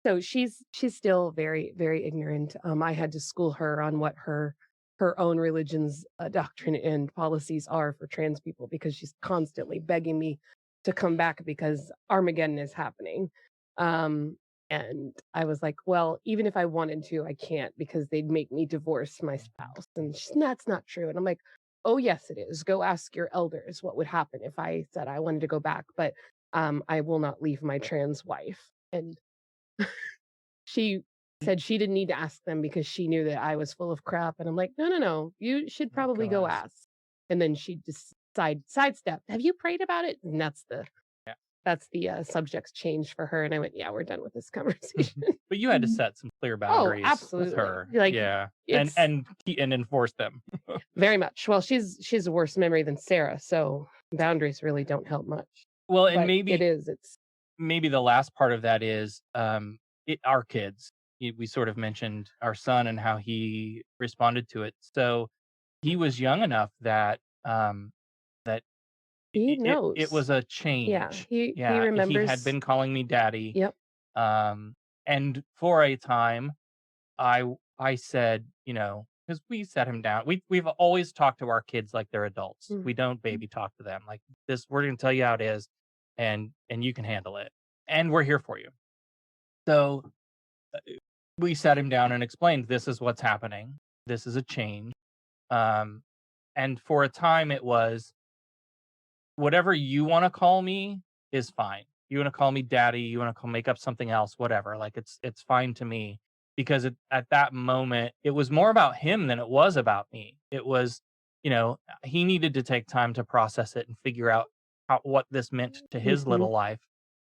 So she's still very, very ignorant. I had to school her on what her own religion's doctrine and policies are for trans people, because she's constantly begging me to come back because Armageddon is happening. And I was like, well, even if I wanted to, I can't, because they'd make me divorce my spouse. And that's not true. And I'm like, oh, yes, it is. Go ask your elders what would happen if I said I wanted to go back, but I will not leave my trans wife. And she said she didn't need to ask them because she knew that I was full of crap. And I'm like, no, no, no, you should probably go ask. And then she just sidestepped. Have you prayed about it? And that's the subject's change for her. And I went, yeah, we're done with this conversation. But you had to set some clear boundaries absolutely. with her. Like, yeah. And enforce them. Very much. Well, she's a worse memory than Sarah, so boundaries really don't help much. Well, and But maybe it's maybe the last part of that is our kids. We sort of mentioned our son and how he responded to it. So he was young enough that that he knows. it was a change. Yeah, he remembers. He had been calling me daddy. Yep. And for a time, I said, because we set him down. We've always talked to our kids like they're adults. We don't baby talk to them like this. We're going to tell you how it is, and you can handle it, and we're here for you. So we sat him down and explained, this is what's happening. This is a change. And for a time, it was, whatever you want to call me is fine. You want to call me daddy, you want to make up something else, whatever. Like it's fine to me, because at that moment it was more about him than it was about me. It was, he needed to take time to process it and figure out what this meant to his little life.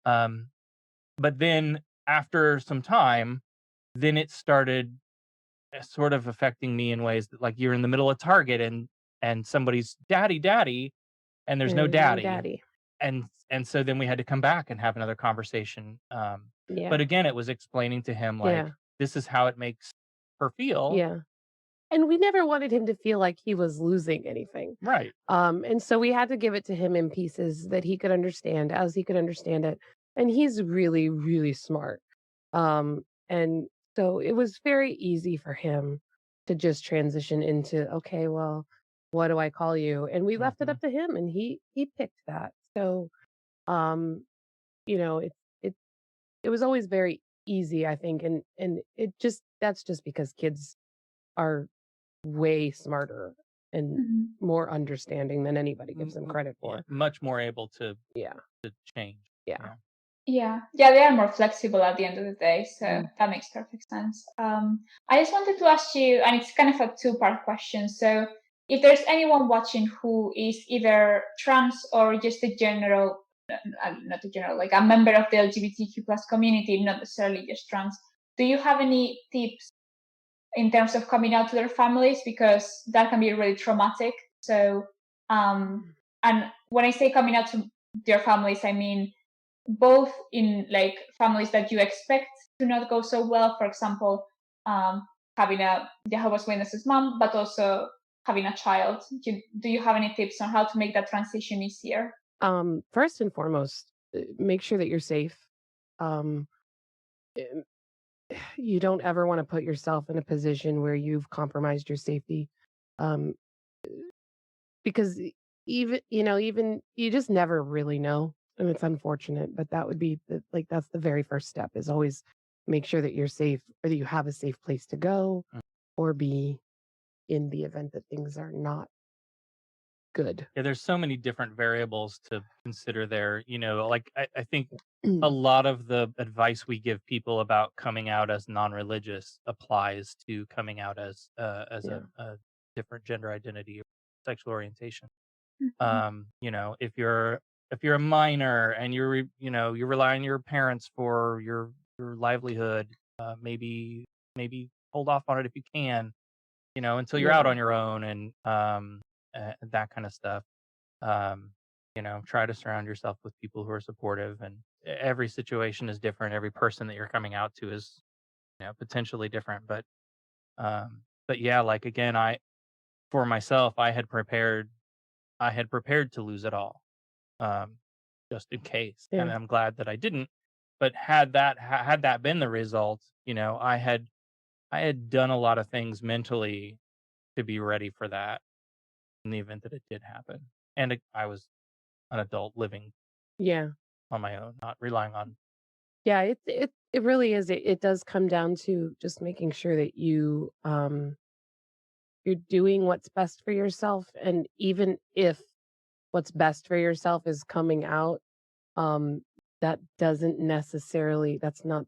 But then after some time, then it started sort of affecting me in ways that, like, you're in the middle of Target and somebody's daddy, and there's no daddy. And so then we had to come back and have another conversation. But again, it was explaining to him, like, this is how it makes her feel. Yeah. And we never wanted him to feel like he was losing anything. Right. And so we had to give it to him in pieces that he could understand as he could understand it. And he's really, really smart. And so it was very easy for him to just transition into, okay, well, what do I call you? And we left it up to him, and he picked that. So, it was always very easy, I think. And that's just because kids are way smarter and more understanding than anybody gives them credit for. Much more able to change. Yeah, they are more flexible at the end of the day, so that makes perfect sense. I just wanted to ask you, and it's kind of a two-part question. So if there's anyone watching who is either trans or just a general, not a general, like a member of the LGBTQ plus community, not necessarily just trans, do you have any tips in terms of coming out to their families? Because that can be really traumatic. So, and when I say coming out to their families, I mean both in like families that you expect to not go so well, for example, having a Jehovah's Witnesses mom, but also having a child. Do you have any tips on how to make that transition easier? First and foremost, make sure that you're safe. You don't ever want to put yourself in a position where you've compromised your safety, because even you just never really know. And it's unfortunate, but that would be that's the very first step, is always make sure that you're safe, or that you have a safe place to go or be, in the event that things are not good. Yeah, there's so many different variables to consider there. Like I think a lot of the advice we give people about coming out as non-religious applies to coming out as a different gender identity or sexual orientation. If you're a minor and you rely on your parents for your livelihood, maybe hold off on it if you can, until you're out on your own, and that kind of stuff. Try to surround yourself with people who are supportive, and every situation is different. Every person that you're coming out to is, potentially different. But yeah, like, again, for myself, I had prepared to lose it all, just in case. And I'm glad that I didn't. but had that been the result, I had done a lot of things mentally to be ready for that in the event that it did happen. And I was an adult living Yeah. on my own, not relying on. Yeah, it really is. It does come down to just making sure that you're doing what's best for yourself, and even if what's best for yourself is coming out, um, that doesn't necessarily that's not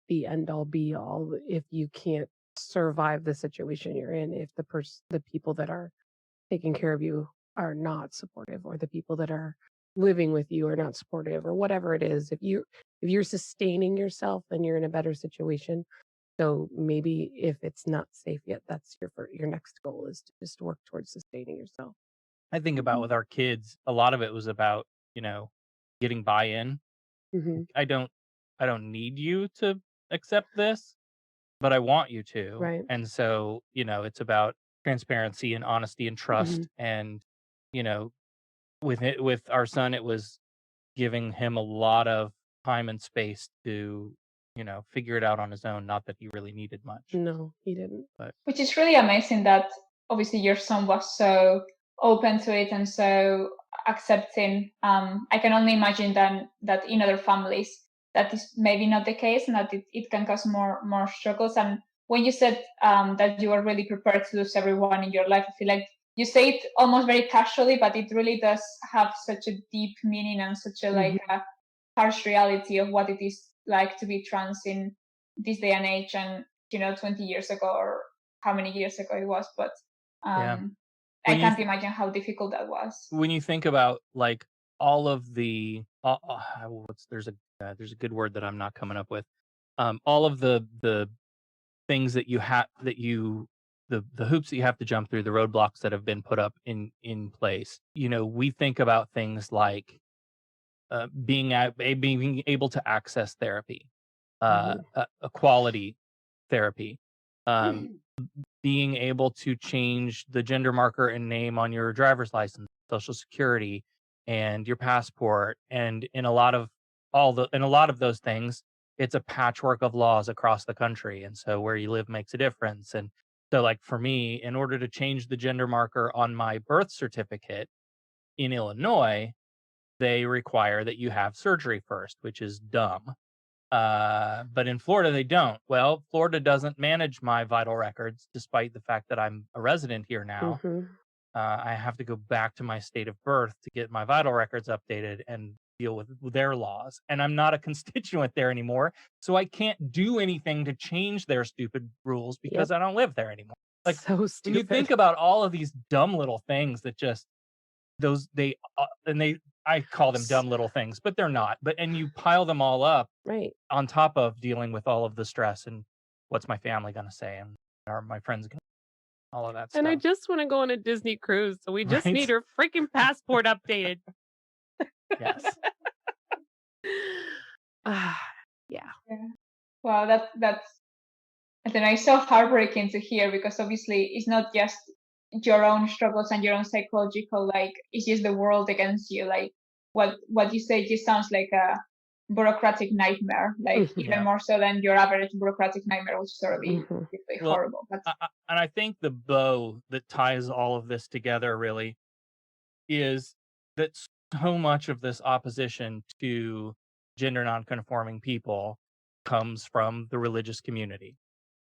the end all be all if you can't survive the situation you're in, if the people that are taking care of you are not supportive, or the people that are living with you are not supportive, or whatever it is. If you're sustaining yourself, then you're in a better situation. So maybe if it's not safe yet, that's your next goal, is to just work towards sustaining yourself. I think about with our kids, a lot of it was about, getting buy-in. Hmm. I don't need you to accept this, but I want you to. Right. And so, it's about transparency and honesty and Hmm. trust. And, you know, with our son, it was giving him a lot of time and space to, figure it out on his own. Not that he really needed much, No, he didn't. but Which is really amazing that obviously your son was so open to it and so accepting. I can only imagine that in other families that is maybe not the case, and that it can cause more struggles. And when you said that you are really prepared to lose everyone in your life, I feel like you say it almost very casually, but it really does have such a deep meaning and such a Hmm. a harsh reality of what it is like to be trans in this day and age. And 20 years ago, or how many years ago it was, but yeah. I When you can't imagine how difficult that was. when you think about like all of the there's a good word that I'm not coming up with. All of the things that you have that you the hoops that you have to jump through, the roadblocks that have been put up in place. We think about things like being able to access therapy, Hmm. a quality therapy, um, being able to change the gender marker and name on your driver's license, social security, and your passport. And in a lot of those things, it's a patchwork of laws across the country. And so where you live makes a difference. And so like for me, in order to change the gender marker on my birth certificate in Illinois, they require that you have surgery first, which is dumb. But in Florida, they don't. Well, Florida doesn't manage my vital records, despite the fact that I'm a resident here now. Hmm. I have to go back to my state of birth to get my vital records updated and deal with their laws. And I'm not a constituent there anymore. So I can't do anything to change their stupid rules Yep. because I don't live there anymore. Like, So when you stupid. think about all of these dumb little things that just those they and they I call them dumb little things, but they're not. And you pile them all up Right. on top of dealing with all of the stress and what's my family going to say, and are my friends going to, all of that And I stuff. just want to go on a Disney cruise, so we just need Right? her freaking passport updated. Yes. Ah, yeah. Yeah. Well, that's I don't know, it's so heartbreaking to hear, because obviously it's not just your own struggles and your own psychological, like it's just the world against you. Like what you say just sounds like a bureaucratic nightmare, like Mhm. even Yeah. more so than your average bureaucratic nightmare, which is already Mhm. really Well, horrible. But and I think the bow that ties all of this together really is that so much of this opposition to gender nonconforming people comes from the religious community.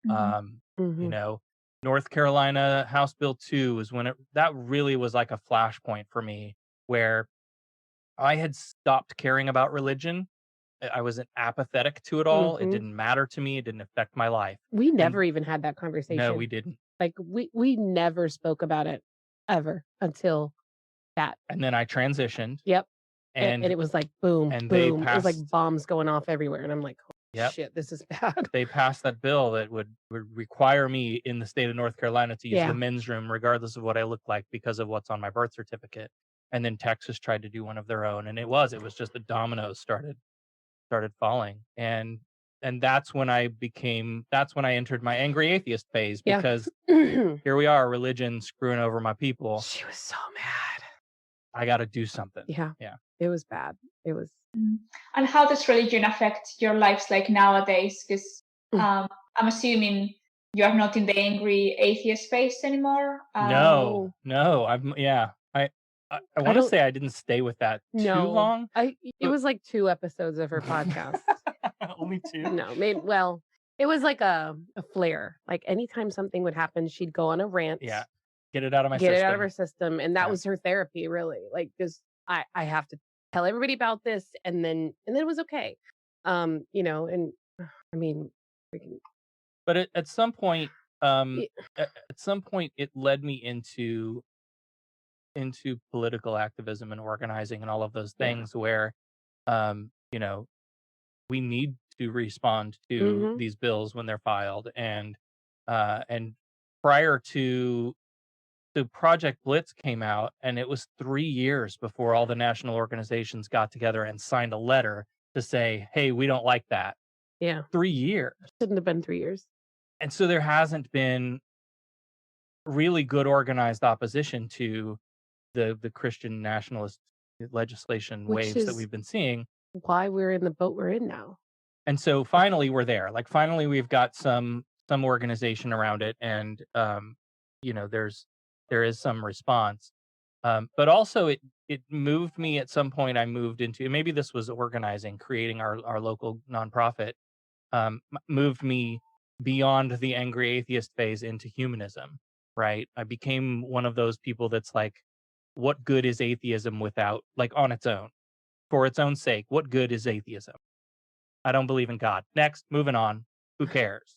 mhm. You Mhm. know, North Carolina House Bill 2 is when that really was like a flashpoint for me, where I had stopped caring about religion. I was apathetic to it all. It Mhm. didn't matter to me. It didn't affect my life. We And never even had that no, conversation. we didn't. Like we never spoke about it ever until that. And then I transitioned, Yep. And and it was like boom, they boom. It was like passed. bombs going off everywhere, and I'm like, "Holy Yep, shit, this is bad." they passed that bill that would require me in the state of North Carolina to use the Yeah. men's room regardless of what I look like because of what's on my birth certificate. And then Texas tried to do one of their own, and it was just the dominoes started falling. And that's when I entered my angry atheist phase, Yeah. because here we are, religion screwing over my people. She was so mad. I got to do something. Yeah. Yeah. It was bad. It was. And how does religion affect your lives like nowadays? Because Mm. I'm assuming you are not in the angry atheist space anymore. No, I want to don't- say I didn't stay with that too No. long. It but- was like 2 episodes of her podcast. Only 2? No, maybe, well, it was like a flare. Like anytime something would happen, she'd go on a rant. Yeah. Get it out of my Get system. it out of her system. And that Yeah. was her therapy, really. Like, just I have to tell everybody about this, and then it was okay. You know, and I mean, freaking But at some point, Yeah. at some point, it led me into political activism and organizing and all of those Yeah. things where, you know, we need to respond to Mhm. these bills when they're filed. And prior to the Project Blitz came out, and it was 3 years before all the national organizations got together and signed a letter to say, hey, we don't like that. Yeah. 3 years. Shouldn't have been 3 years. And so there hasn't been really good organized opposition to the Christian nationalist legislation Which waves that is we've been seeing. why we're in the boat we're in now. And so finally we're there. Like finally we've got some organization around it, and you know, there is some response. But also it moved me at some point. I moved into, maybe this was organizing, creating our local nonprofit, moved me beyond the angry atheist phase into humanism, right? I became one of those people that's like, what good is atheism without, like, on its own, for its own sake? What good is atheism? I don't believe in God. Next, moving on. Who cares?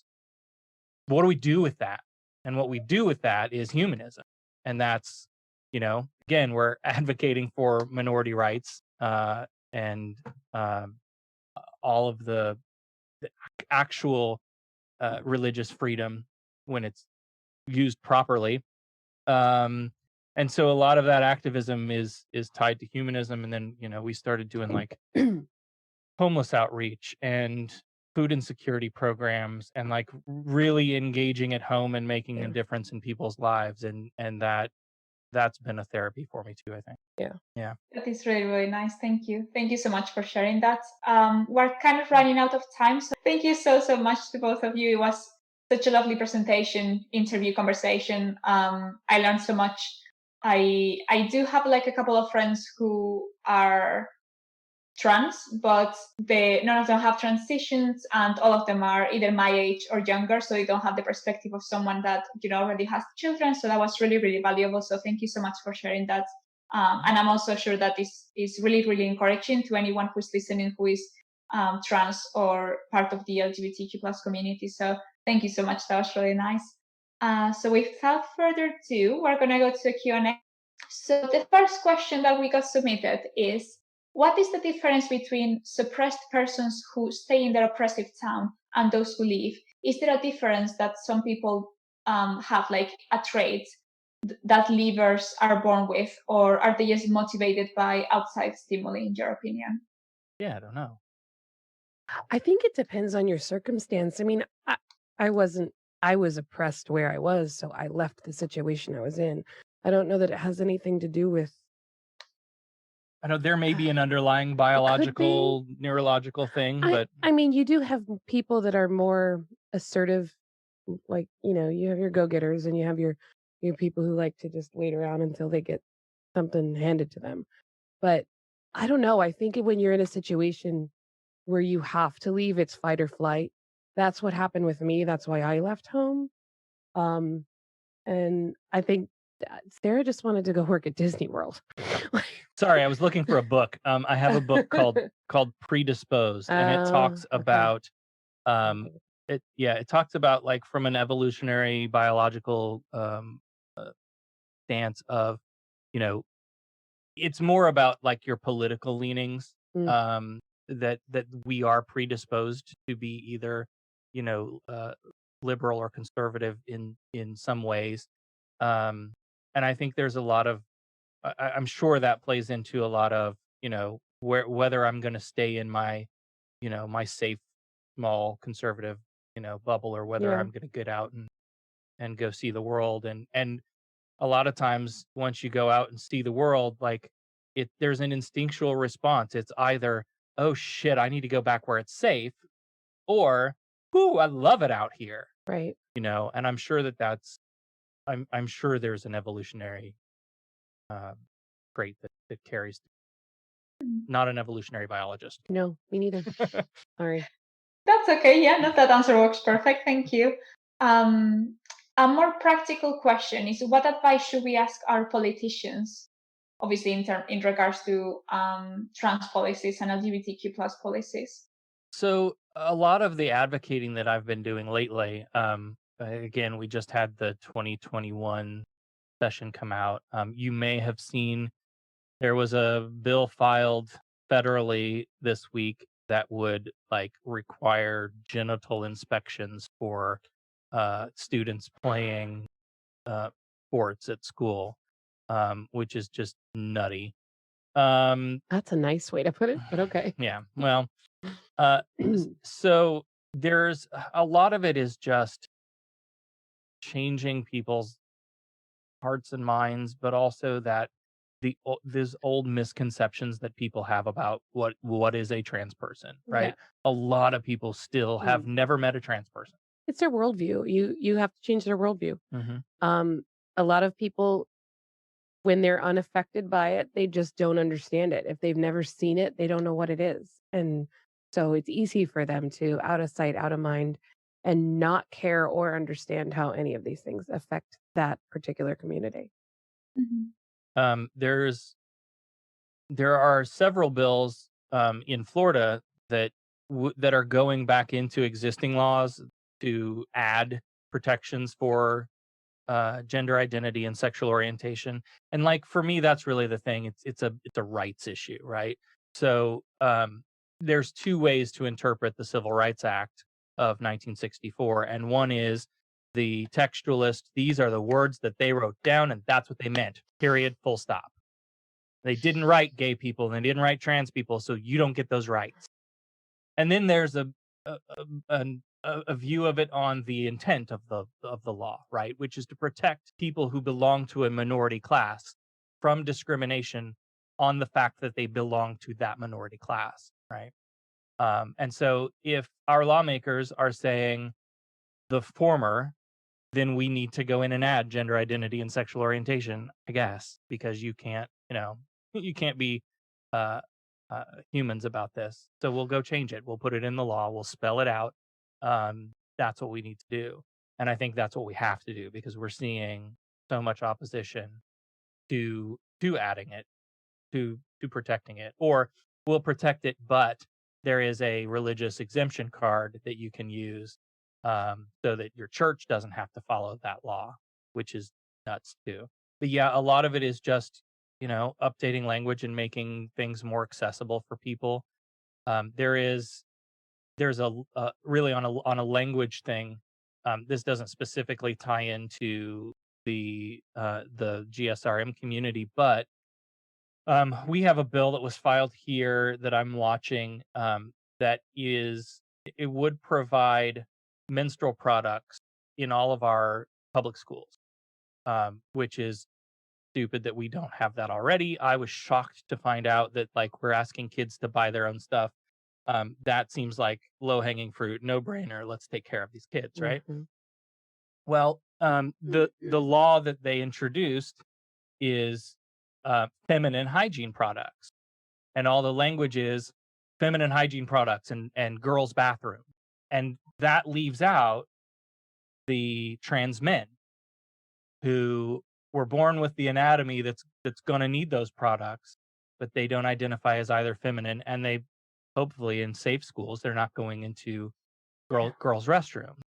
What do we do with that? And what we do with that is humanism. And that's, you know, again, we're advocating for minority rights, and all of the actual religious freedom when it's used properly. And so a lot of that activism is tied to humanism. And then, you know, we started doing like homeless outreach and food insecurity programs, and like really engaging at home and making a difference in people's lives. And that's been a therapy for me too, I think. Yeah. That is really, really nice. Thank you. Thank you so much for sharing that. We're kind of running out of time. So thank you so much to both of you. It was such a lovely presentation, interview, conversation. I learned so much. I do have like a couple of friends who are trans, but none of them have transitions, and all of them are either my age or younger, so they don't have the perspective of someone that, you know, already has children. So that was really, really valuable. So thank you so much for sharing that. And I'm also sure that this is really, really encouraging to anyone who's listening who is trans or part of the LGBTQ plus community. So thank you so much. That was really nice. So without further ado, we're going to go to the Q&A. So the first question that we got submitted is, what is the difference between suppressed persons who stay in their oppressive town and those who leave? Is there a difference that some people have, like a trait that leavers are born with, or are they just motivated by outside stimuli, in your opinion? Yeah, I don't know. I think it depends on your circumstance. I mean, I was oppressed where I was, so I left the situation I was in. I don't know that it has anything to do with. I know there may be an underlying biological, neurological thing, but I mean, you do have people that are more assertive, like, you know, you have your go-getters and you have your people who like to just wait around until they get something handed to them. But I don't know. I think when you're in a situation where you have to leave, it's fight or flight. That's what happened with me. That's why I left home. And I think Sarah just wanted to go work at Disney World. sorry, I was looking for a book. I have a book called Predisposed, and it talks okay. about it talks about, like, from an evolutionary biological stance of, you know, it's more about like your political leanings, that we are predisposed to be either, you know, liberal or conservative in some ways. And I think there's a lot of, I'm sure that plays into a lot of, you know, whether I'm going to stay in my, you know, my safe, small conservative, you know, bubble, or whether Yeah. I'm going to get out and go see the world. And a lot of times once you go out and see the world, like, there's an instinctual response. It's either, oh shit, I need to go back where it's safe, or, ooh, I love it out here. Right. And I'm sure I'm sure there's an evolutionary trait that carries. Not an evolutionary biologist. No, me neither. Sorry. That's okay. Yeah, no, that answer works perfect. Thank you. A more practical question is, what advice should we ask our politicians? Obviously, in regards to trans policies and LGBTQ plus policies. So a lot of the advocating that I've been doing lately, again, we just had the 2021 session come out. You may have seen there was a bill filed federally this week that would require genital inspections for students playing sports at school, which is just nutty. That's a nice way to put it, but okay. Yeah, well, so there's a lot of it is just changing people's hearts and minds, but also that these old misconceptions that people have about what is a trans person, right? Yeah. A lot of people still have never met a trans person. It's their worldview. You have to change their worldview. Mm-hmm. A lot of people, when they're unaffected by it, they just don't understand it. If they've never seen it, they don't know what it is. And so it's easy for them to out of sight, out of mind, and not care or understand how any of these things affect that particular community. Mm-hmm. There are several bills in Florida that are going back into existing laws to add protections for gender identity and sexual orientation. And for me, that's really the thing. It's a rights issue, right? So there's two ways to interpret the Civil Rights Act of 1964, and one is the textualist. These are the words that they wrote down, and that's what they meant. Period. Full stop. They didn't write gay people, and they didn't write trans people, so you don't get those rights. And then there's a view of it on the intent of the law, right? Which is to protect people who belong to a minority class from discrimination on the fact that they belong to that minority class, right? And so if our lawmakers are saying the former, then we need to go in and add gender identity and sexual orientation, I guess, because you can't be humans about this. So we'll go change it. We'll put it in the law. We'll spell it out. That's what we need to do. And I think that's what we have to do, because we're seeing so much opposition to adding it, to protecting it. Or we'll protect it, but there is a religious exemption card that you can use so that your church doesn't have to follow that law, which is nuts too. But yeah, a lot of it is just updating language and making things more accessible for people. There's a really on a language thing. This doesn't specifically tie into the GSRM community, but we have a bill that was filed here that I'm watching that it would provide menstrual products in all of our public schools, which is stupid that we don't have that already. I was shocked to find out that we're asking kids to buy their own stuff. That seems like low-hanging fruit, no-brainer. Let's take care of these kids, right? Well, the law that they introduced is feminine hygiene products, and all the language is feminine hygiene products and girls' bathroom, and that leaves out the trans men who were born with the anatomy that's going to need those products, but they don't identify as either feminine, and they hopefully in safe schools they're not going into girls' restrooms.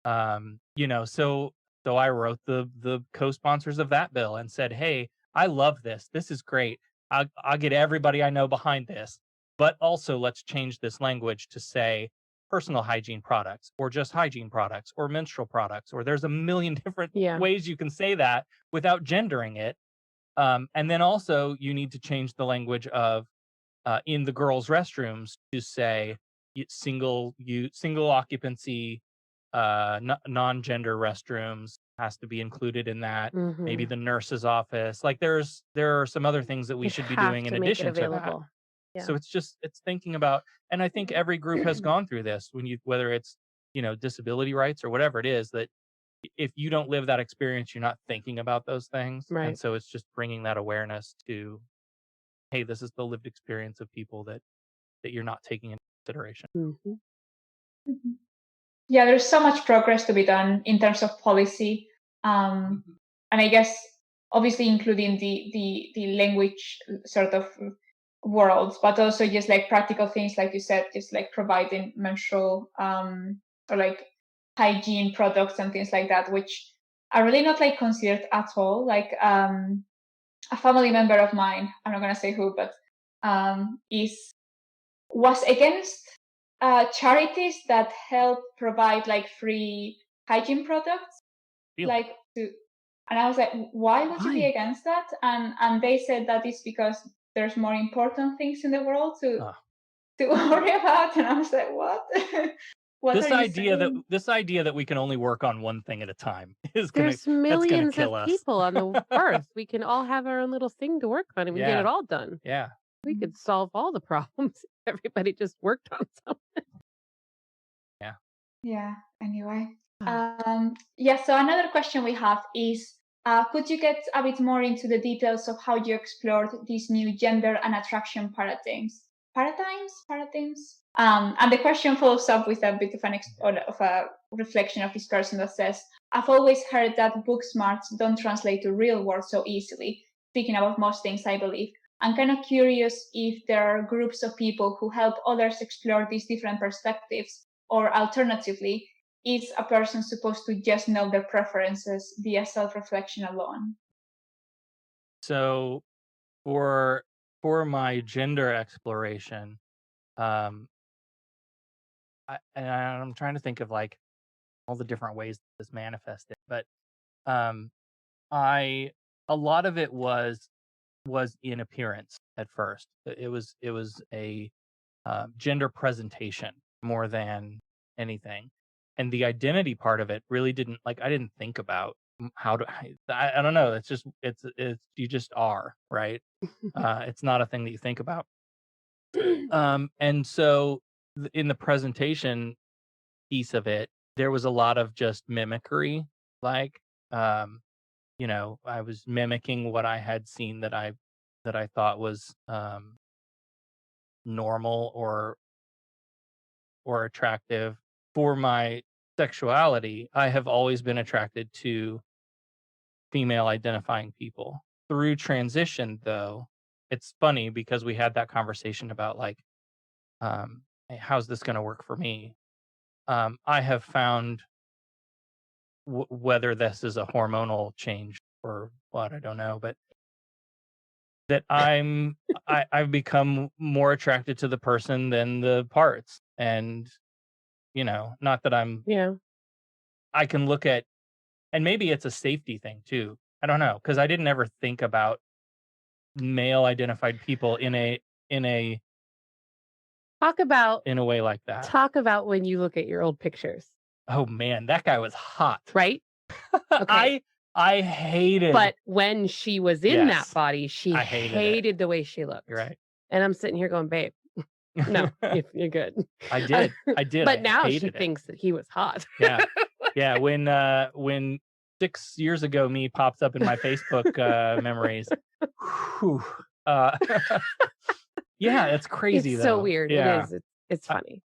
So I wrote the co-sponsors of that bill and said, hey, I love this. This is great. I'll get everybody I know behind this, but also let's change this language to say personal hygiene products, or just hygiene products, or menstrual products, or there's a million different ways you can say that without gendering it. And then also you need to change the language of in the girls' restrooms to say single occupancy, non-gender restrooms, has to be included in that. Maybe Mm-hmm. the nurse's office. Like there are some other things that we You should be have doing in to make it addition to that. available. Yeah. So it's thinking about, and I think every group has gone through this whether it's, disability rights or whatever it is, that if you don't live that experience, you're not thinking about those things. And Right. so it's just bringing that awareness to, hey, this is the lived experience of people that you're not taking into consideration. Mm-hmm. Mhm. Yeah, there's so much progress to be done in terms of policy, and I guess obviously including the language sort of worlds, but also just like practical things, like you said, just like providing menstrual or like hygiene products and things like that, which are really not like considered at all. Like a family member of mine, I'm not gonna say who, but was against charities that help provide like free hygiene products, Really? like to, and I was like, why would you be Why? against that? And they said that it's because there's more important things in the world to Ah. worry about, and I was like, what? What This are you idea saying? that we can only work on one thing at a time is There's that's gonna millions of kill us. people on the earth. We can all have our own little thing to work on and we get it Yeah. all done. Yeah. We could solve all the problems if everybody just worked on something. Yeah. Anyway, Ah. yeah. So another question we have is, could you get a bit more into the details of how you explored these new gender and attraction paradigms? And the question follows up with a bit of of a reflection of this person that says, "I've always heard that book smarts don't translate to real world so easily. Speaking about most things, I believe. I'm kind of curious if there are groups of people who help others explore these different perspectives, or alternatively, is a person supposed to just know their preferences via self-reflection alone?" So for my gender exploration, um, I'm trying to think of like all the different ways this manifested, but um, a lot of it was in appearance at first. It was a gender presentation more than anything, and the identity part of it really didn't, like, I didn't think about how to. I don't know. It's you just are, right. It's not a thing that you think about. And so in the presentation piece of it, there was a lot of just mimicry, like, um, I was mimicking what I had seen that I thought was normal or attractive. For my sexuality, I have always been attracted to female identifying people. Through transition, though, it's funny because we had that conversation about like, hey, how's this going to work for me? I have found whether this is a hormonal change or what, I don't know, but that I've become more attracted to the person than the parts. And, not that Yeah. I can look at, and maybe it's a safety thing too. I don't know, because I didn't ever think about male identified people in a Talk about way like that. talk about when you look at your old pictures, Oh man, that guy was hot. right? Okay. I hated. But when she was in that Yes, body, she I hated it. hated the way she looked. You're right. And I'm sitting here going, babe, no, you're good. I did. I did. But I now she hated it. thinks that he was hot. Yeah. Yeah. When 6 years ago me pops up in my Facebook memories. Whew, uh, yeah, it's crazy It's though. so weird. Yeah. It is. It's funny.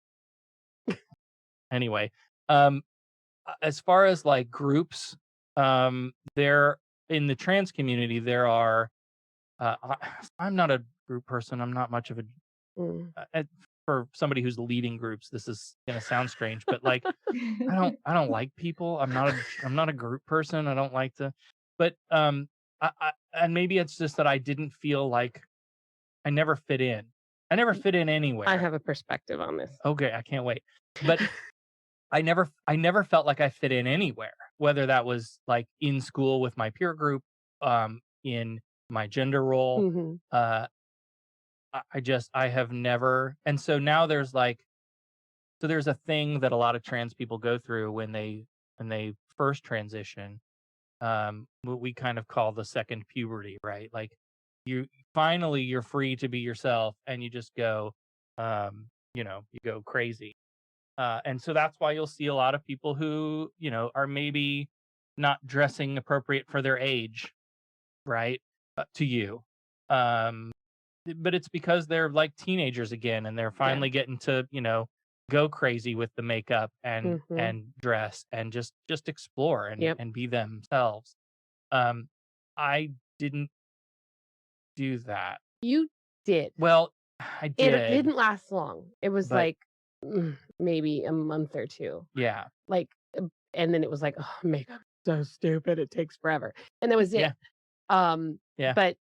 Anyway, as far as like groups, there in the trans community there are. I'm not a group person. I'm not much of a. Mm. For somebody who's leading groups, this is gonna sound strange, but like I don't like people. I'm not a group person. I don't like to, but and maybe it's just that I didn't feel like I never fit in. I never fit in anywhere. I have a perspective on this. Okay, I can't wait. But I never felt like I fit in anywhere, whether that was like in school with my peer group, in my gender role. Mhm. I have never, and so now there's like, so there's a thing that a lot of trans people go through when they first transition, what we kind of call the second puberty, right? Like you're free to be yourself, and you just go, you go crazy. And so that's why you'll see a lot of people who, are maybe not dressing appropriate for their age, right? To you. But it's because they're like teenagers again, and they're Yeah. finally getting to, go crazy with the makeup and Mhm. dress and just explore and Yep. be themselves. I didn't do that. You did. Well, I It did, didn't last long. It was but like maybe a month or two. yeah, Like, and then it was like, oh, makeup so stupid. It takes forever, and that was it. yeah, yeah. But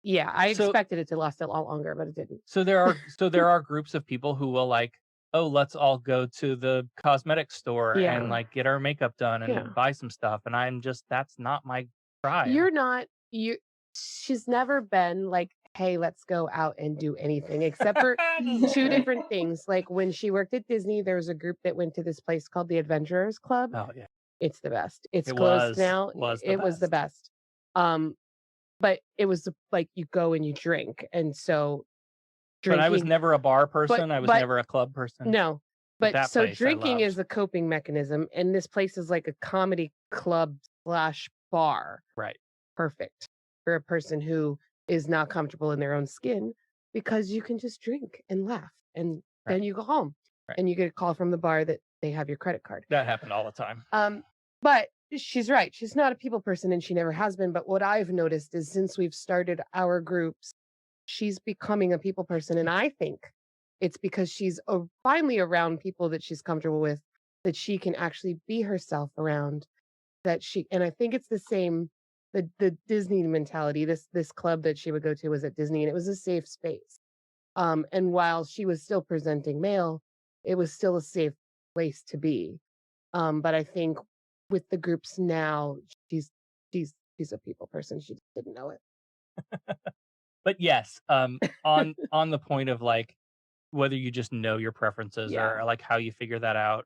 yeah, I So expected it to last a lot longer, but it didn't. so there are groups of people who will like, oh, let's all go to the cosmetic store and Yeah. like get our makeup done Yeah. and buy some stuff. And I'm just, that's not my tribe. You're not. She's never been like, hey, let's go out and do anything except for two different things. Like when she worked at Disney, there was a group that went to this place called the Adventurers Club. Oh yeah, It's the best. It's it closed now. was It was the best. But it was like you go and you drink, and so But I was drinking. never a bar person. I was but- never a club person. No, but that so place I drinking loved. is a coping mechanism, and this place is like a comedy club / bar. Right. Perfect for a person who is not comfortable in their own skin, because you can just drink and laugh, and then Right. you go home, Right. and you get a call from the bar that they have your credit card. That happened all the time. But she's right. She's not a people person, and she never has been. But what I've noticed is since we've started our groups, she's becoming a people person. And I think it's because she's finally around people that she's comfortable with, that she can actually be herself around, and I think it's the same, the Disney mentality. This club that she would go to was at Disney, and it was a safe space. And while she was still presenting male, it was still a safe place to be. But I think with the groups now, she's a people person. She just didn't know it. But yes, on the point of like whether you just know your preferences Yeah. or like how you figure that out.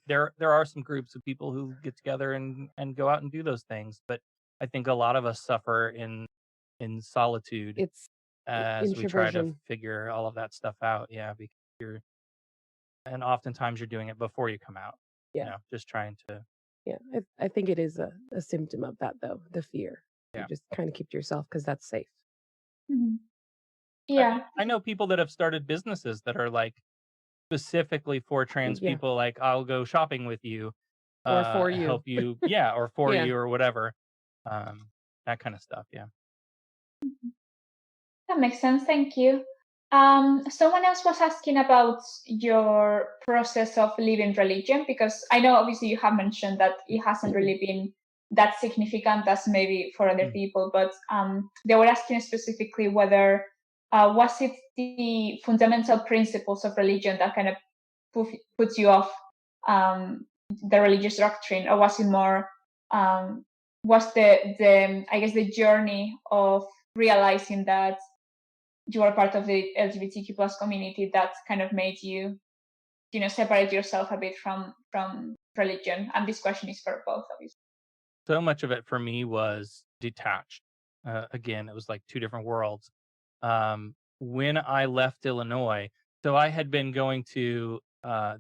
There are some groups of people who get together and go out and do those things, but I think a lot of us suffer in solitude It's as we try to introversion. figure all of that stuff out. Yeah, because and oftentimes you're doing it before you come out. Yeah. Just trying to. Yeah, I think it is a symptom of that, though, the fear. Yeah. You just kind of keep to yourself because that's safe. Mhm. Yeah. I know people that have started businesses that are like specifically for trans Yeah. people. Like, I'll go shopping with you, Or for you. help you, yeah, or for Yeah. you or whatever, that kind of stuff. Yeah. That makes sense. Thank you. Someone else was asking about your process of leaving religion, because I know obviously you have mentioned that it hasn't really been that significant as maybe for other people, but they were asking specifically whether was it the fundamental principles of religion that kind of puts you off the religious doctrine, or was it more was the I guess the journey of realizing that you are part of the LGBTQ plus community that kind of made you, separate yourself a bit from religion? And this question is for both of you. So much of it for me was detached. Again, it was like two different worlds. When I left Illinois, so I had been going to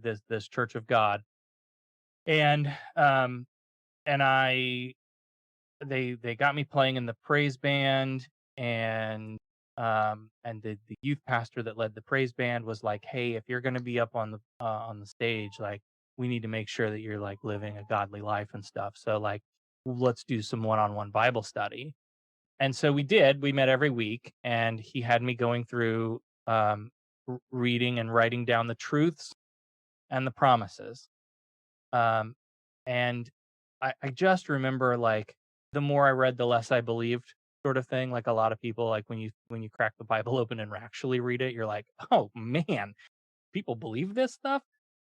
this Church of God, and they got me playing in the praise band, and the youth pastor that led the praise band was like, hey, if you're going to be up on the stage, like, we need to make sure that you're like living a godly life and stuff, so like let's do some one-on-one Bible study. And so we met every week, and he had me going through reading and writing down the truths and the promises. And I just remember, like, the more I read, the less I believed, sort of thing. Like a lot of people, like when you crack the Bible open and actually read it, you're like, oh man, people believe this stuff.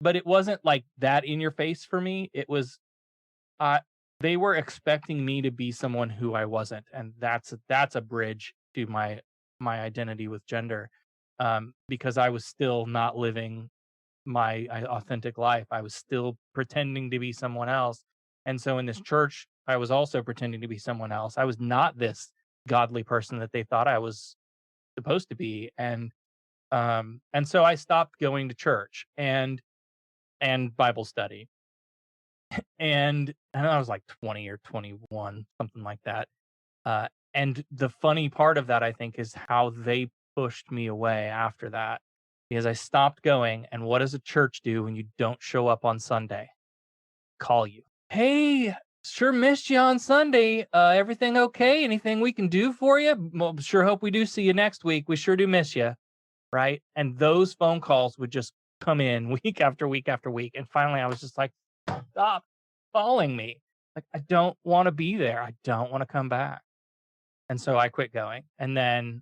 But it wasn't like that in your face for me. It was, they were expecting me to be someone who I wasn't, and that's a bridge to my identity with gender, because I was still not living my authentic life. I was still pretending to be someone else. And so in this church, I was also pretending to be someone else. I was not this godly person that they thought I was supposed to be. And so I stopped going to church and Bible study. And I was like 20 or 21, something like that. And the funny part of that, I think, is how they pushed me away after that, because I stopped going. And what does a church do when you don't show up on Sunday? Call you. Hey, sure missed you on Sunday. Everything okay? Anything we can do for you? Well, sure hope we do see you next week. We sure do miss you. Right. And those phone calls would just come in week after week after week. And finally, I was just like, stop calling me. Like, I don't want to be there. I don't want to come back. And so I quit going. And then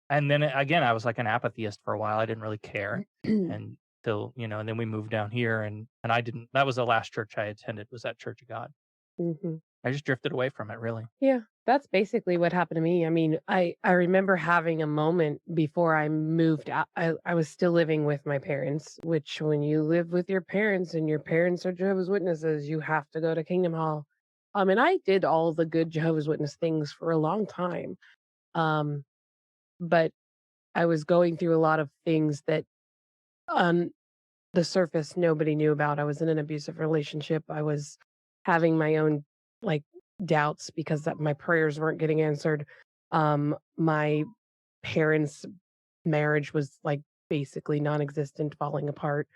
again, I was like an atheist for a while. I didn't really care. And and then we moved down here, and I didn't, that was the last church I attended, was that Church of God. hmm I just drifted away from it, really. Yeah, that's basically what happened to me. I mean, I remember having a moment before I moved out. I was still living with my parents, which when you live with your parents and your parents are Jehovah's Witnesses, you have to go to Kingdom Hall. And I did all the good Jehovah's Witness things for a long time. Um, but I was going through a lot of things that on the surface nobody knew about. I was in an abusive relationship. I was having my own like doubts because my prayers weren't getting answered. My parents' marriage was like basically non-existent, falling apart.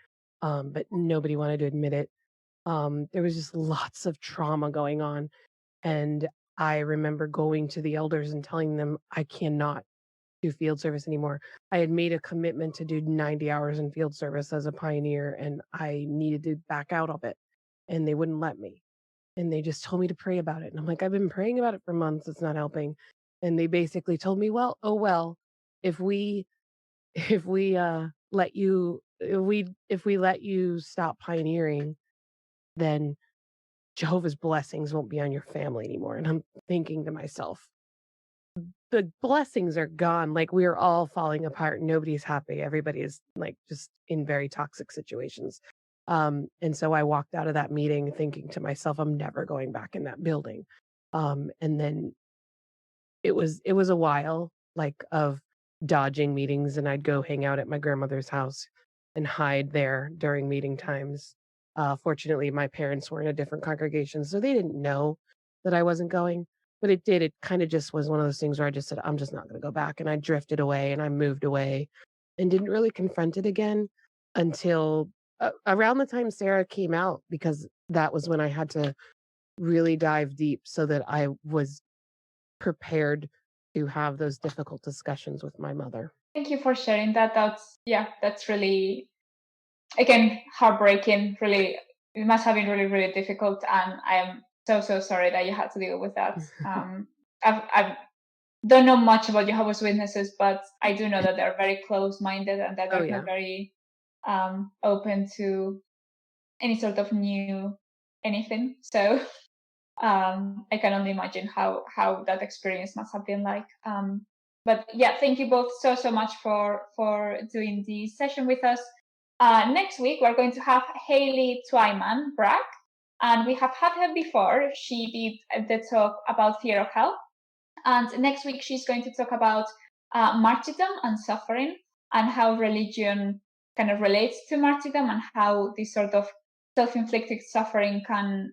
But nobody wanted to admit it. There was just lots of trauma going on. And I remember going to the elders and telling them I cannot do field service anymore. I had made a commitment to do 90 hours in field service as a pioneer, and I needed to back out of it. And they wouldn't let me. And they just told me to pray about it. And I'm like, I've been praying about it for months. It's not helping. And they basically told me, well, oh well, if we if we let you if we let you stop pioneering, then Jehovah's blessings won't be on your family anymore. And I'm thinking to myself, the blessings are gone. Like we're all falling apart. Nobody's happy. Everybody is like just in very toxic situations. And so I walked out of that meeting thinking to myself, I'm never going back in that building. And then it was a while like of dodging meetings, and I'd go hang out at my grandmother's house and hide there during meeting times. Fortunately, my parents were in a different congregation, so they didn't know that I wasn't going. But it kind of just was one of those things where I just said, I'm just not going to go back. And I drifted away and I moved away and didn't really confront it again until around the time Sarah came out, because that was when I had to really dive deep so that I was prepared to have those difficult discussions with my mother. Thank you for sharing that. That's really, again, heartbreaking. Really, it must have been really, really difficult, and I am so sorry that you had to deal with that. I don't know much about Jehovah's Witnesses, but I do know that they're very close-minded and that they're not very open to any sort of new anything. So I can only imagine how that experience must have been like. But yeah, thank you both so much for doing the session with us. Next week we're going to have Hayley Twyman Bragg, and we have had her before. She did the talk about fear of hell, and next week she's going to talk about martyrdom and suffering, and how religion kind of relates to martyrdom, and how this sort of self-inflicted suffering can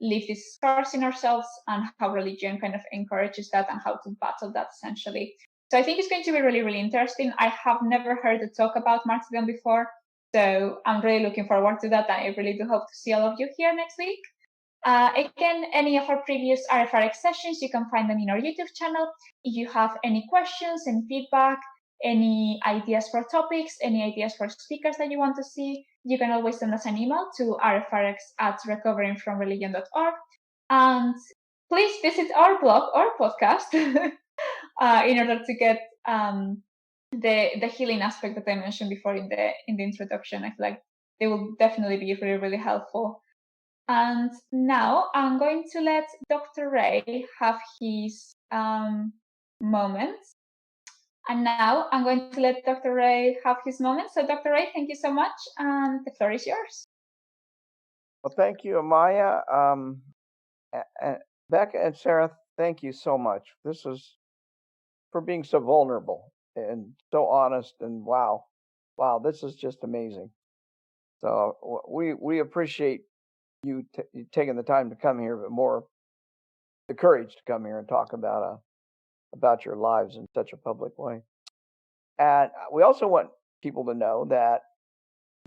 leave these scars in ourselves, and how religion kind of encourages that, and how to battle that essentially. So I think it's going to be really, really interesting. I have never heard a talk about martyrdom before, so I'm really looking forward to that, and I really do hope to see all of you here next week. Again, any of our previous RfRx sessions, you can find them in our YouTube channel. If you have any questions and feedback, any ideas for topics, any ideas for speakers that you want to see, you can always send us an email to rfrx@recoveringfromreligion.org. And please visit our blog or podcast in order to get the healing aspect that I mentioned before in the introduction. I feel like they will definitely be really, really helpful. And now I'm going to let Dr. Ray have his moment. And now I'm going to let Dr. Ray have his moment. So Dr. Ray, thank you so much. And the floor is yours. Well, thank you, Amaya. Becca and Sarah, thank you so much. This is for being so vulnerable and so honest, and wow, this is just amazing. So we appreciate you taking the time to come here, but more the courage to come here and talk about your lives in such a public way. And we also want people to know that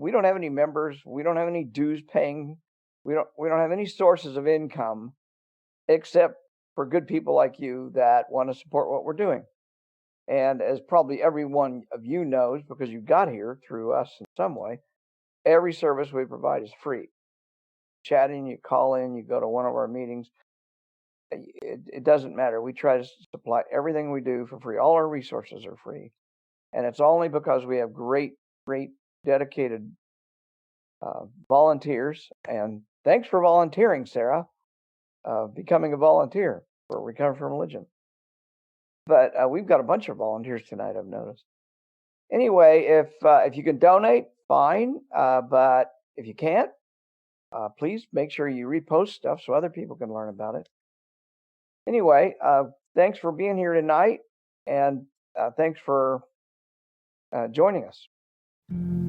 we don't have any members, we don't have any dues paying, we don't have any sources of income except for good people like you that want to support what we're doing. And as probably every one of you knows, because you got here through us in some way, every service we provide is free. Chatting, you call in, you go to one of our meetings. It doesn't matter. We try to supply everything we do for free. All our resources are free. And it's only because we have great, dedicated volunteers. And thanks for volunteering, Sarah, becoming a volunteer for Recovery from Religion. But we've got a bunch of volunteers tonight, I've noticed. Anyway, if you can donate, fine. But if you can't, please make sure you repost stuff so other people can learn about it. Anyway, thanks for being here tonight, and thanks for joining us.